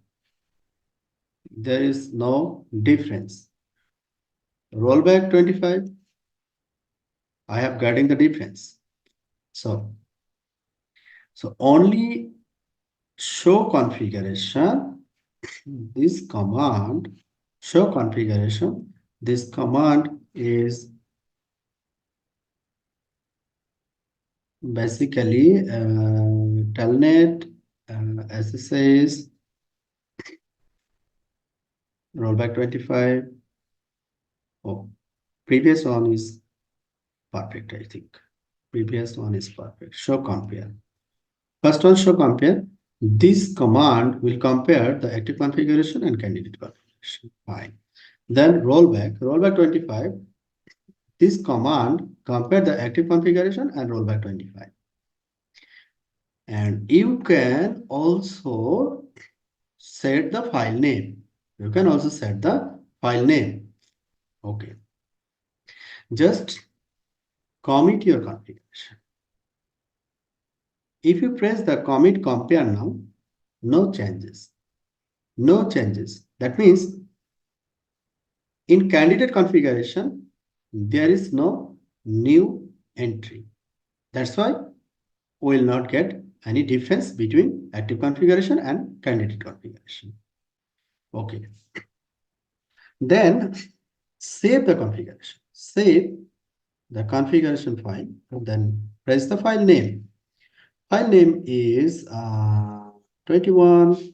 There is no difference. Rollback 25, I have getting the difference. So only show configuration, this command, show configuration, this command is basically telnet SSH rollback 25. Oh, previous one is perfect, I think. Previous one is perfect. Show compare. First one, show compare. This command will compare the active configuration and candidate configuration. Fine. Then rollback 25. This command compare the active configuration and rollback 25. And you can also set the file name. You can also set the file name. Okay. Just commit your configuration. If you press the commit compare now, no changes. No changes. That means in candidate configuration, there is no new entry. That's why we will not get any difference between active configuration and candidate configuration. Okay. Then save the configuration. Save the configuration file. Then press the file name. File name is 21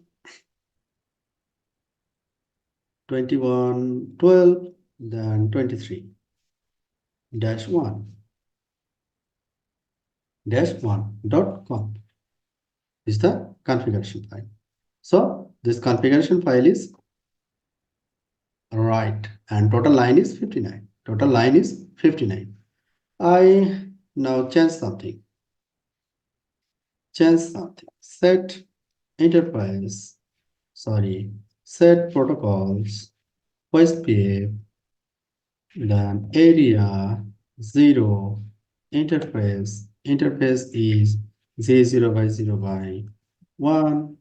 12, then 23 -1 -1.conf is the configuration file. So this configuration file is right, and total line is 59. Total line is 59. I now change something. Set enterprise, set protocols, OSPF, then area 0, interface is 0 by 0 by 1,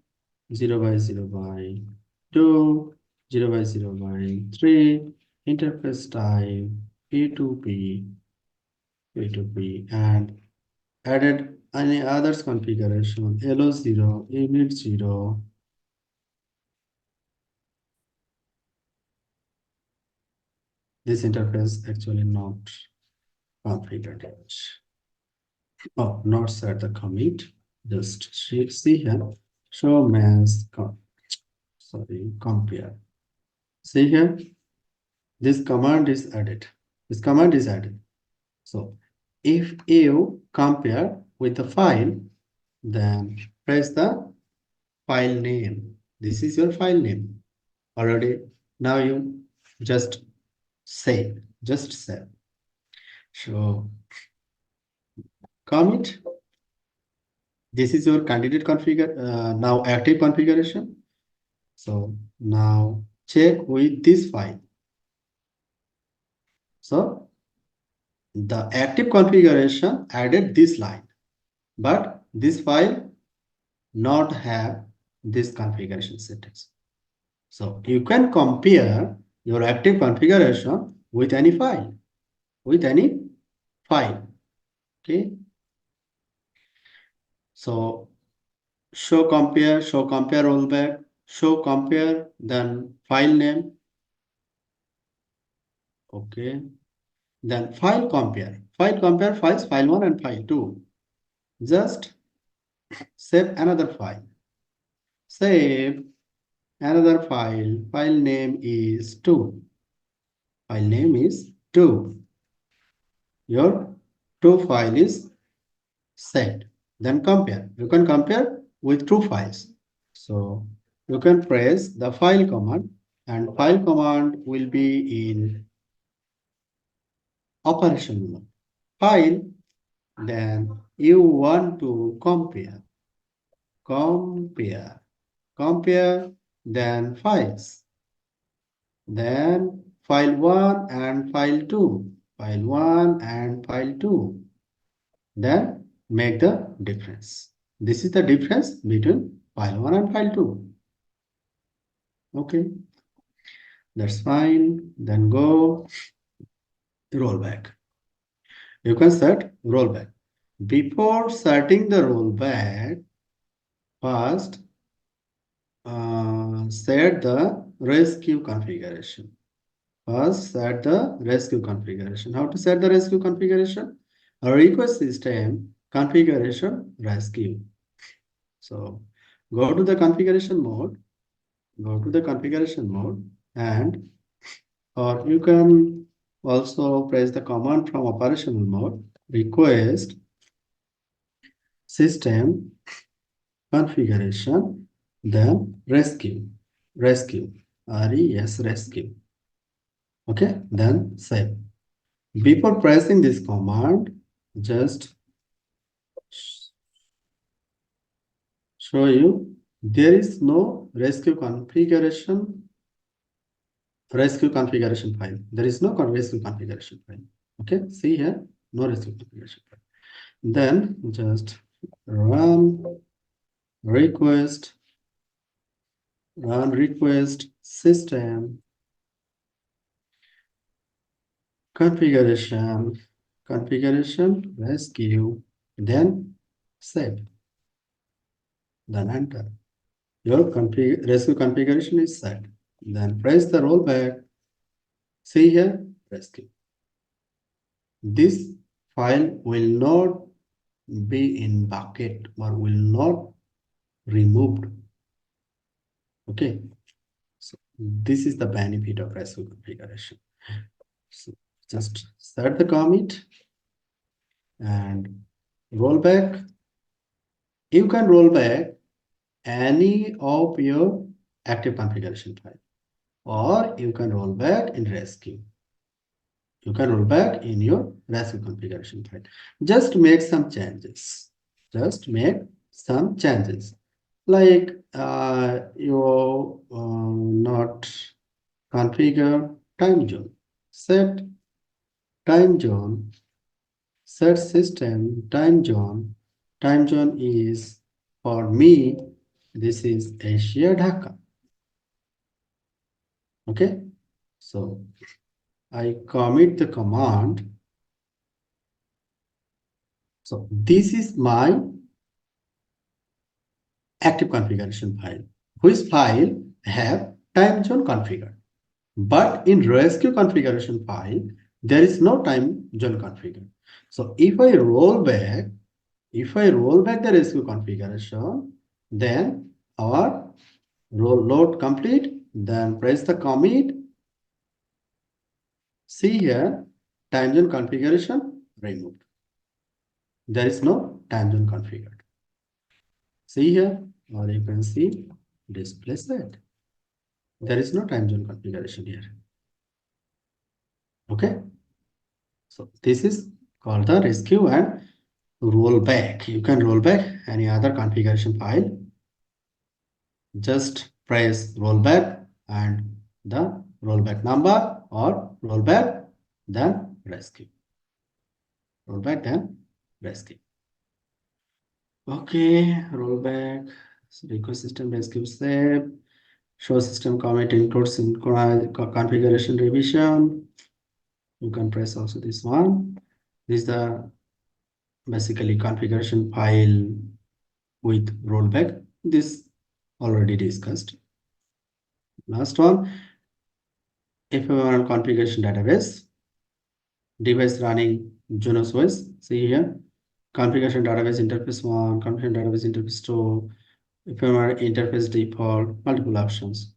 0 by 0 by 2, 0 by 0 by 3, interface type P2P, and added any others configuration, LO0, init 0. This interface actually not configured. Oh, not set the commit. Just see here. Show mass compare. See here. This command is added. So if you compare with the file, then press the file name. This is your file name already. Now you just save. So commit. This is your candidate configure, now active configuration. So now check with this file. So the active configuration added this line, but this file not have this configuration settings. So you can compare your active configuration with any file, okay? So show compare rollback, show compare, then file name, okay? Then file compare files, file 1 and file 2. Just save another file. Save another file. File name is 2. Your 2 file is set. Then compare. You can compare with 2 files. So you can press the file command, and file command will be in operation mode. File, then you want to compare, then files, then file 1 and file 2, file 1 and file 2, then make the difference. This is the difference between file 1 and file 2. Okay, that's fine. Then go rollback. You can set rollback. Before setting the rollback, first set the rescue configuration. First, set the rescue configuration. How to set the rescue configuration? A request system configuration rescue. So go to the configuration mode, and or you can also press the command from operational mode, request system configuration, then rescue, rescue. Okay, then save. Before pressing this command, just show you there is no rescue configuration file. There is no rescue configuration file. Okay, see here, no rescue configuration file. Then just run request system configuration rescue, then save, then enter. Your rescue configuration is set. Then press the rollback. See here, rescue. This file will not be in bucket or will not removed. Okay, so this is the benefit of rescue configuration. So just set the commit and roll back. You can roll back any of your active configuration file, or you can roll back in rescue. You can roll back in your rescue configuration file. Just make some changes. Like you not configure time zone. Set time zone. Set system time zone. Time zone is, for me, this is Asia Dhaka. Okay, so I commit the command. So this is my active configuration file, which file have time zone configured. But in rescue configuration file, there is no time zone configured. So if I roll back the rescue configuration, then our load complete, then press the commit. See here, time zone configuration removed. There is no time zone configured. See here, or you can see display set. There is no time zone configuration here. Okay, so this is called the rescue and rollback. You can roll back any other configuration file. Just press rollback and the rollback number, or rollback then rescue. Rollback then rescue. Okay, rollback. So request system rescue save. Show system commit includes configuration revision. You can press also this one. This is the basically configuration file with rollback. This already discussed. Last one, if you want configuration database, device running Junos OS. See here, configuration database interface 1, configuration database interface 2, ephemeral interface default, multiple options.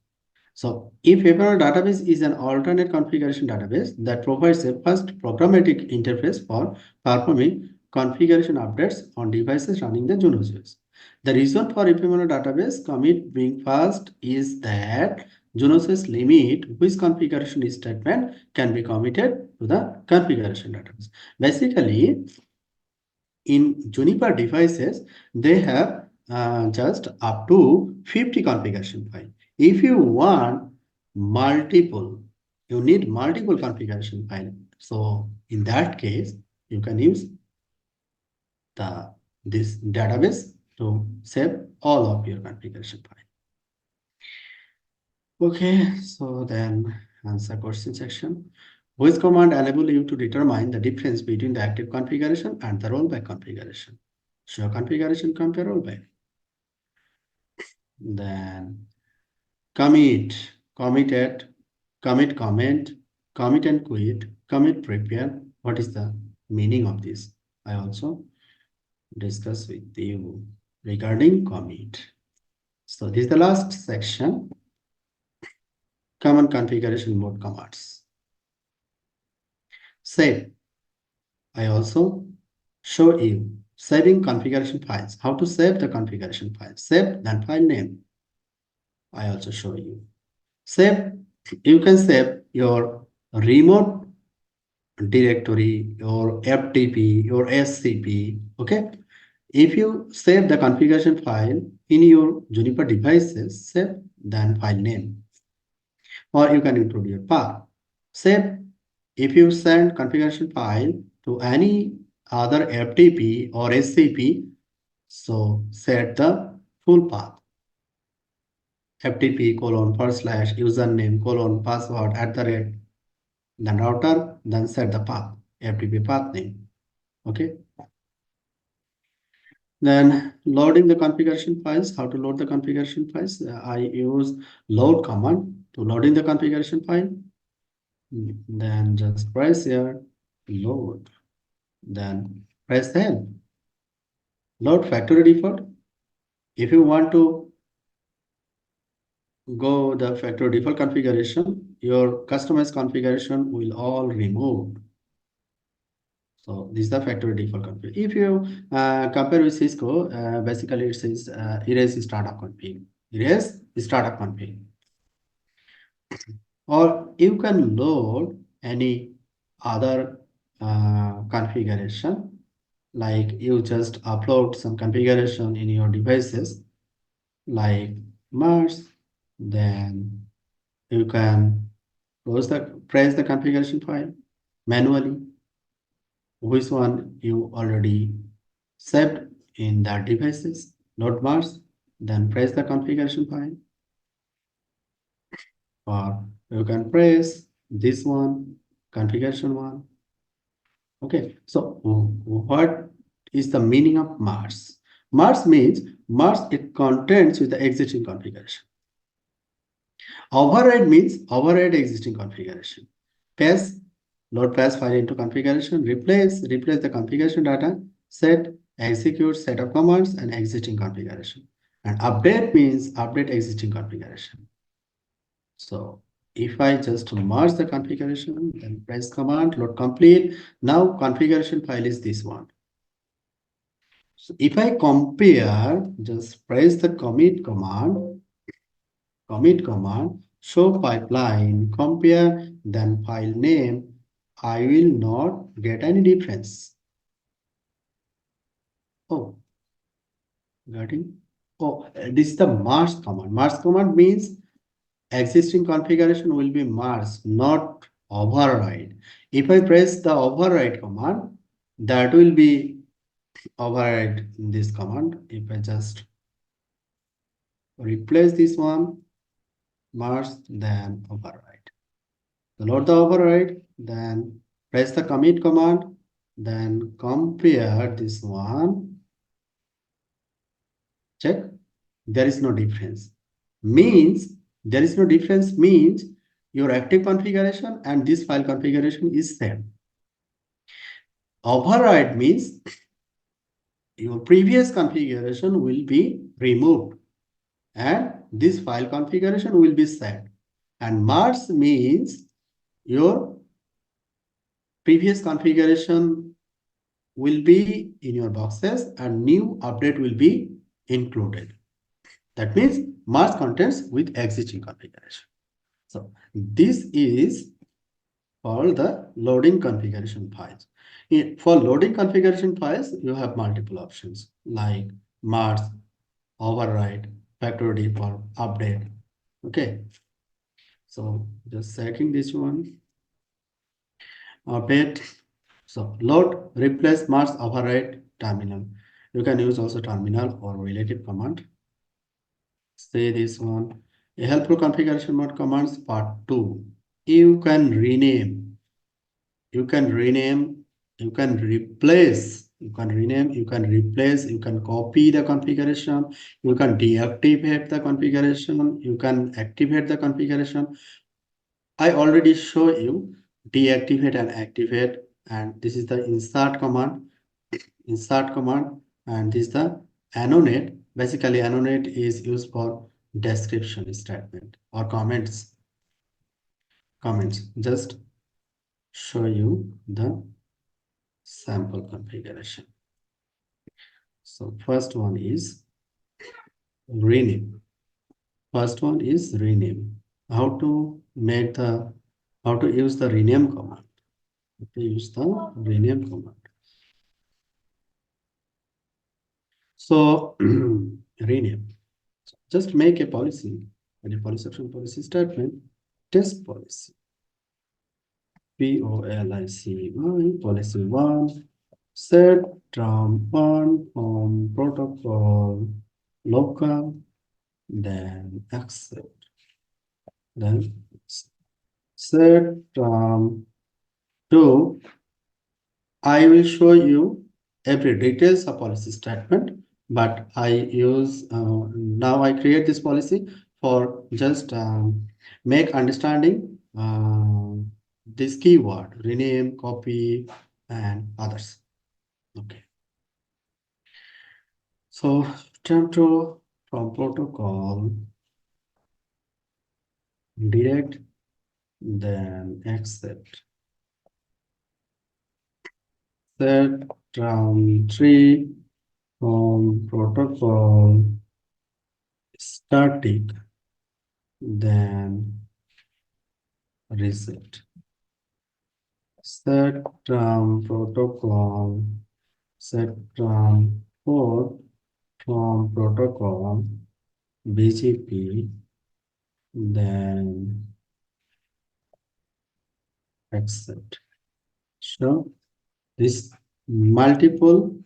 So if ephemeral database is an alternate configuration database that provides a first programmatic interface for performing configuration updates on devices running the Junos OS. The reason for ephemeral database commit being fast is that Junos limit which configuration statement can be committed to the configuration database. Basically, in Juniper devices, they have just up to 50 configuration file. If you want multiple, you need multiple configuration file. So in that case, you can use this database to save all of your configuration file. Okay, so then answer question section. Which command enable you to determine the difference between the active configuration and the rollback configuration? Show configuration, compare rollback. Then commit, committed, commit comment, commit and quit, commit prepare. What is the meaning of this? I also discuss with you regarding commit. So this is the last section. Common configuration mode commands. Save. I also show you saving configuration files. How to save the configuration file. Save, then file name. I also show you. Save. You can save your remote directory, your FTP, your SCP. Okay. If you save the configuration file in your Juniper devices, save, then file name. Or you can include your path. Save. If you send configuration file to any other FTP or SCP, so set the full path. FTP : username : password @ then router, then set the path, FTP path name. Okay. Then loading the configuration files. How to load the configuration files? I use load command to loading the configuration file. Then just press here, load. Then press the help. Load factory default. If you want to go the factory default configuration, your customized configuration will all remove. So this is the factory default config. If you compare with Cisco, basically it says erase startup config. Erase startup config. Or you can load any other configuration, like you just upload some configuration in your devices, like Mars. Then you can press the configuration file manually, which one you already saved in that devices, load Mars, then press the configuration file. Or you can press this one, configuration one. Okay, so what is the meaning of Mars? Mars means it contains with the existing configuration. Override means override existing configuration. Pass, load pass file into configuration, replace the configuration data, set, execute set of commands and existing configuration. And update means update existing configuration. So if I just merge the configuration, then press command, load complete. Now configuration file is this one. So if I compare, just press the commit command, show pipeline, compare, then file name, I will not get any difference. Oh, got it? Oh, this is the merge command. Merge command means existing configuration will be merged, not override. If I press the override command, that will be override this command. If I just replace this one, merge, then override. So load the override, then press the commit command, then compare this one. Check. There is no difference. Means there is no difference means your active configuration and this file configuration is same. Override means your previous configuration will be removed and this file configuration will be set. And merge means your previous configuration will be in your boxes and new update will be included. That means merge contents with existing configuration. So this is for the loading configuration files. For loading configuration files, you have multiple options like merge, override, factory default, update. Okay, so just setting this one, update. So load, replace, merge, override, terminal. You can use also terminal or related command. Say this one. A helpful configuration mode commands part 2. You can rename, you can rename, you can replace, you can rename, you can replace, you can copy the configuration, you can deactivate the configuration, you can activate the configuration. I already show you deactivate and activate, and this is the insert command, and this is the annotate. Basically, annotate is used for description statement or comments. Just show you the sample configuration. So first one is rename. First one is rename. How to make the, how to use the rename command. To use the rename command. So rename. Just make a policy, and a policy option policy statement, test policy. POLICY policy 1, set term 1 from protocol local, then accept, then set term 2. I will show you every details of policy statement, but I use now I create this policy for just make understanding this keyword rename, copy, and others. Okay, so turn to from protocol direct, then accept, set term 3 from protocol static, then reset, set protocol, set 4 from protocol BGP, then accept. So this multiple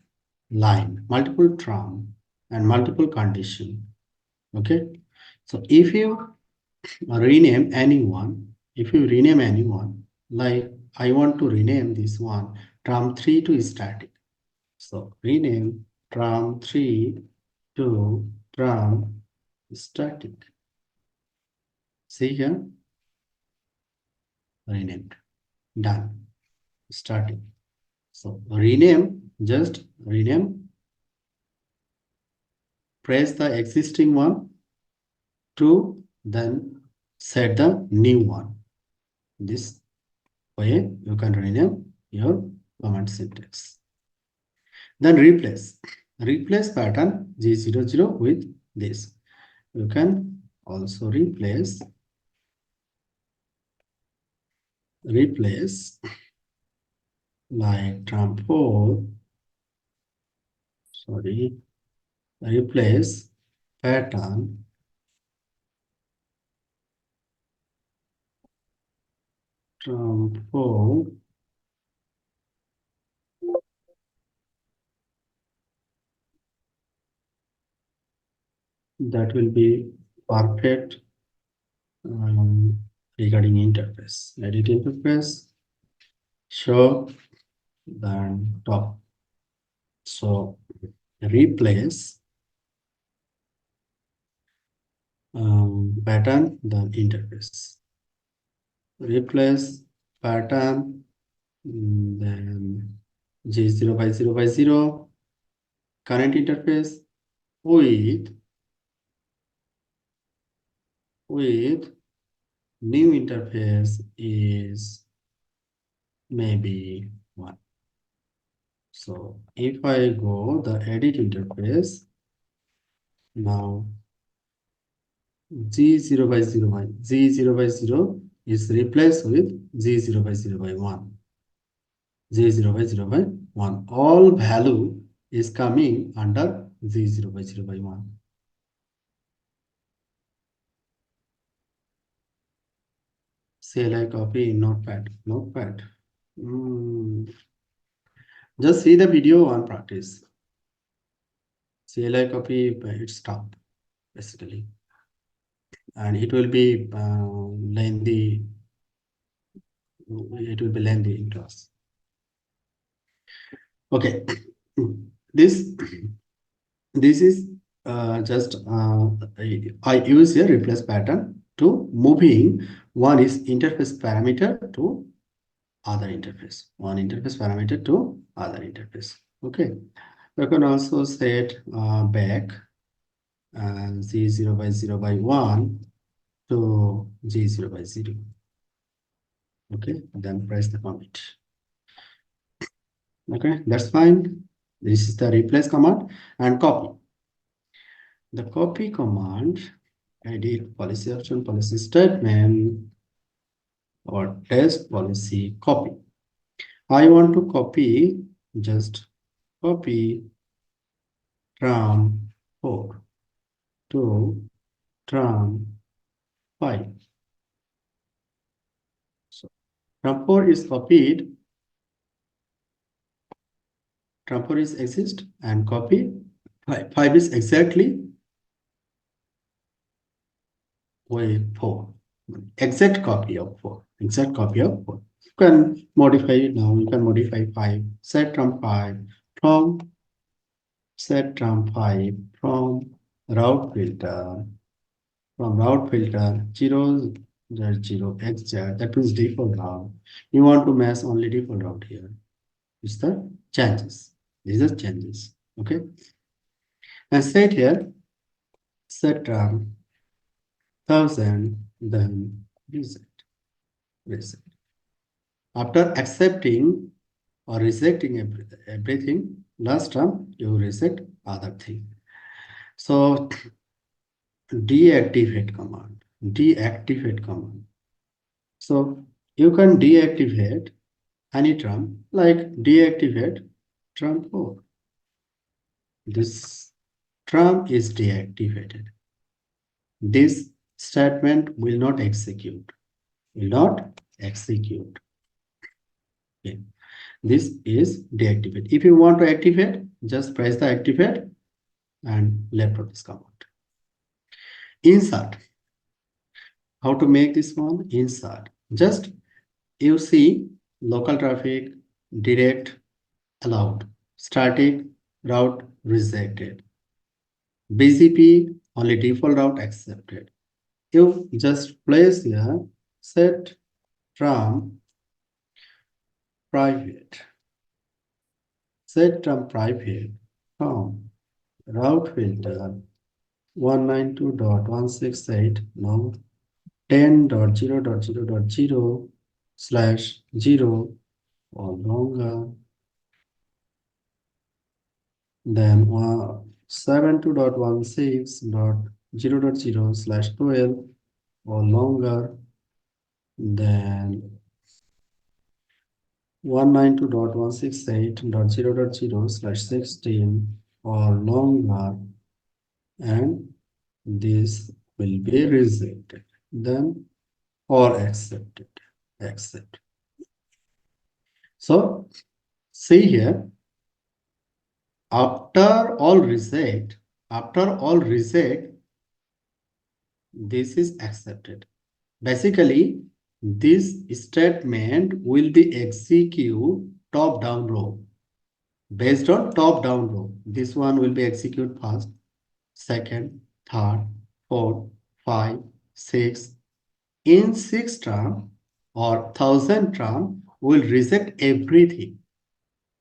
line, multiple term, and multiple condition. Okay, so if you rename anyone, like I want to rename this one term 3 to static. So rename term 3 to term static. See here, renamed, done, static. So rename, just rename, press the existing one to then set the new one. This way you can rename your command syntax. Then replace pattern G00 with this. You can also replace like term 4, sorry, replace pattern term 4 that will be perfect regarding interface. Edit interface, show, then top. So replace pattern, then interface. Replace pattern, then G0 by 0 by 0, current interface with new interface is maybe 1. So if I go the edit interface, Now G0 by 0 by G0 by 0 is replaced with G0 by 0 by 1. G0 by 0 by 1. All value is coming under G0 by 0 by 1. CLI copy in Notepad. Notepad. Just see the video on practice. CLI copy, it's tough basically, and it will be lengthy. It will be lengthy in class. Okay, this is just I use a replace pattern to moving one is interface parameter to other interface, one interface parameter to other interface. Okay, you can also set back Z0 by 0 by 1 to G0 by 0. Okay, then press the commit. Okay, that's fine. This is the replace command and copy. The copy command, edit policy option, policy statement, or test policy copy. I want to copy, just copy from 4 to from 5. So from 4 is copied, from 4 is exist and copy 5. 5 is exactly way 4. Exact copy of 4. Exact copy of 4. You can modify it now. You can modify 5. Set from 5 from set from 5 from route filter. From route filter 0 0 x that means default route. You want to match only default route here. It's the changes. These are changes. Okay. And set here set from 1000 then reset. Reset. After accepting or rejecting everything, last term you reset other thing. So deactivate command. Deactivate command. So you can deactivate any term like deactivate term 4. This term is deactivated. This statement will not execute. Will not execute. Okay. This is deactivate. If you want to activate, just press the activate and left of this command. Insert. How to make this one? Insert. Just you see local traffic, direct, allowed, static, route rejected, BGP, only default route accepted. You just place here set from private, set from private from route filter 192.168 no 10.0.0.0/0 or longer, then 72.16.0.0/12 or longer, then 192.168.0.0/16 or longer, and this will be rejected, then or accepted. Accept. So see here, after all reject, this is accepted. Basically, this statement will be execute top-down row. Based on top-down row, this one will be execute first, second, third, fourth, 5, 6. In 6 term or 1000 term will reject everything.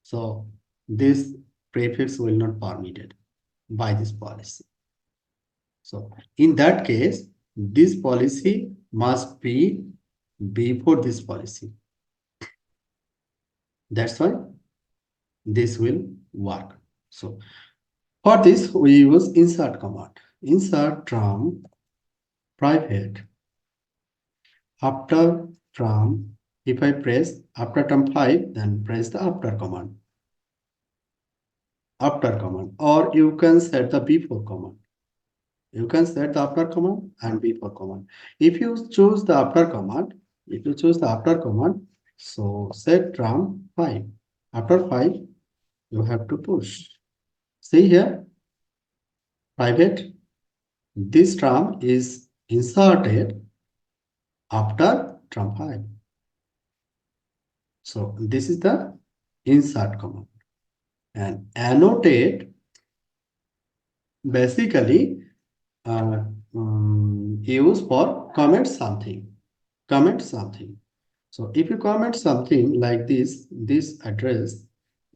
So this prefix will not permitted by this policy. So in that case, this policy must be before this policy. That's why this will work. So for this, we use insert command. Insert term private. After term, if I press after term 5, then press the after command. After command, or you can set the before command. You can set the after command and before command. If you choose the after command, so set term 5. After 5, you have to push. See here, private. This term is inserted after term 5. So this is the insert command. And annotate basically uh, use for comment something. So if you comment something like this address,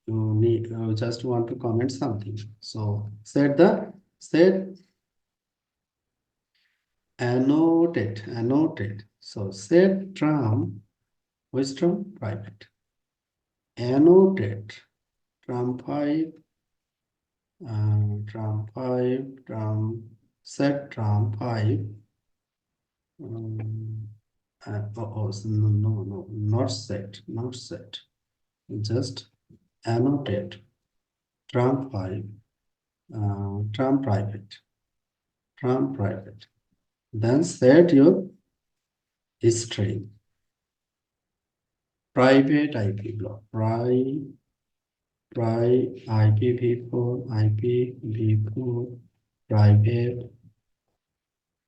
you just want to comment something. So set annotate. So set term which term private. Annotate term 5 term 5 term set term 5 so no, not set, just annotate term 5 term private, then set your string private IP block, IPv4 private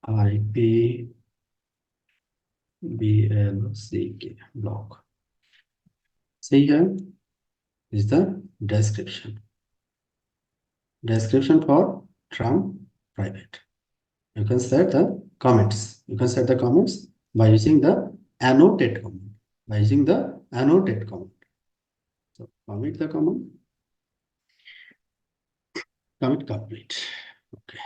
IPVLCK block. See here is the description for term private. You can set the comments. By using the annotate command. So commit the command. Commit complete. Okay.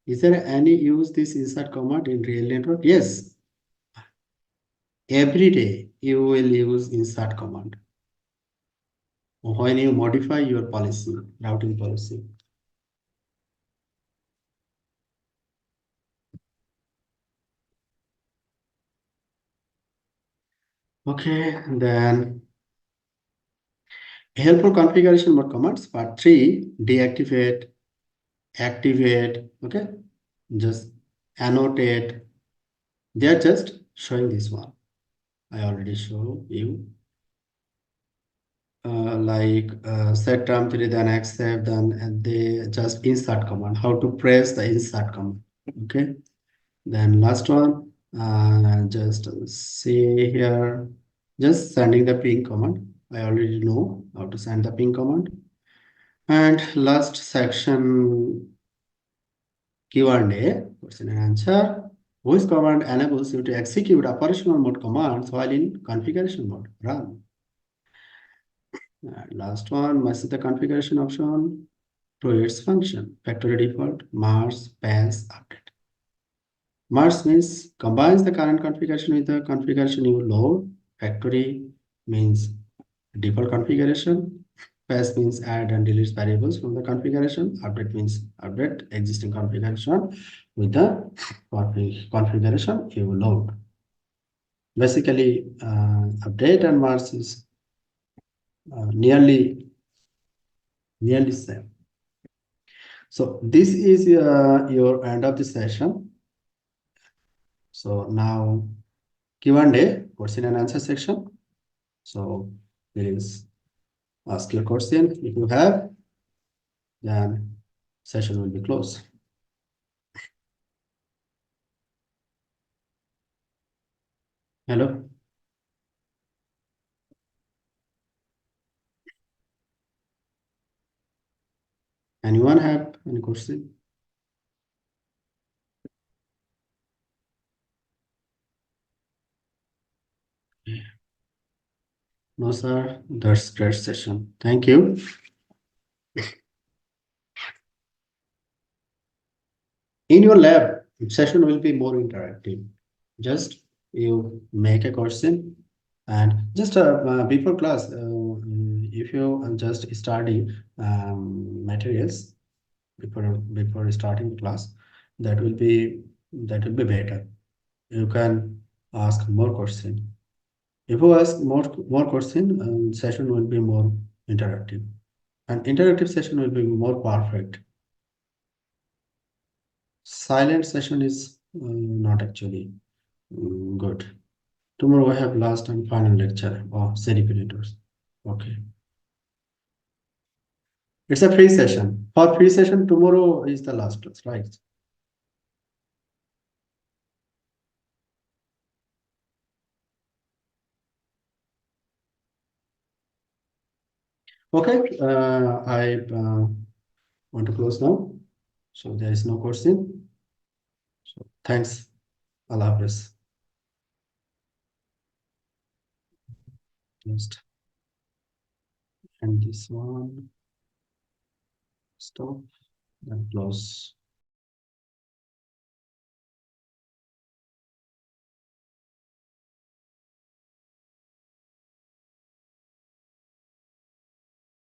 Is there any use this insert command in real network? Yes. Every day you will use insert command when you modify your routing policy. Okay, then helpful configuration mode commands. Part 3, deactivate, activate, okay, just annotate. They are just showing this one. I already show you. Set term 3, then accept, then they just insert command. How to press the insert command. Okay, then last one, just see here, just sending the ping command. I already know how to send the ping command. And last section, Q&A, question and answer. Which command enables you to execute operational mode commands while in configuration mode? Run. And last one, must the configuration option to its function. Factory default, Mars, pass, update. Mars means combines the current configuration with the configuration you load. Factory means default configuration. Pass means add and delete variables from the configuration. Update means update existing configuration with the configuration you load. Basically, update and Mars is nearly same. So this is your end of the session. So now Q&A, question and answer section. So please ask your question. If you have, then session will be closed. Hello. Anyone have any question? No, sir. That's great session. Thank you. In your lab, session will be more interactive. Just you make a question and just before class, if you just study materials before starting class, that will be that will be better. You can ask more question. If you ask more question, session will be more interactive, and interactive session will be more perfect. Silent session is not actually good. Tomorrow I have last and final lecture of CDP Networks. Okay, it's a free session. For free session, tomorrow is the last class, right? Okay, I want to close now. So there is no question. So thanks. Allah Hafiz. Just end this one. Stop and close.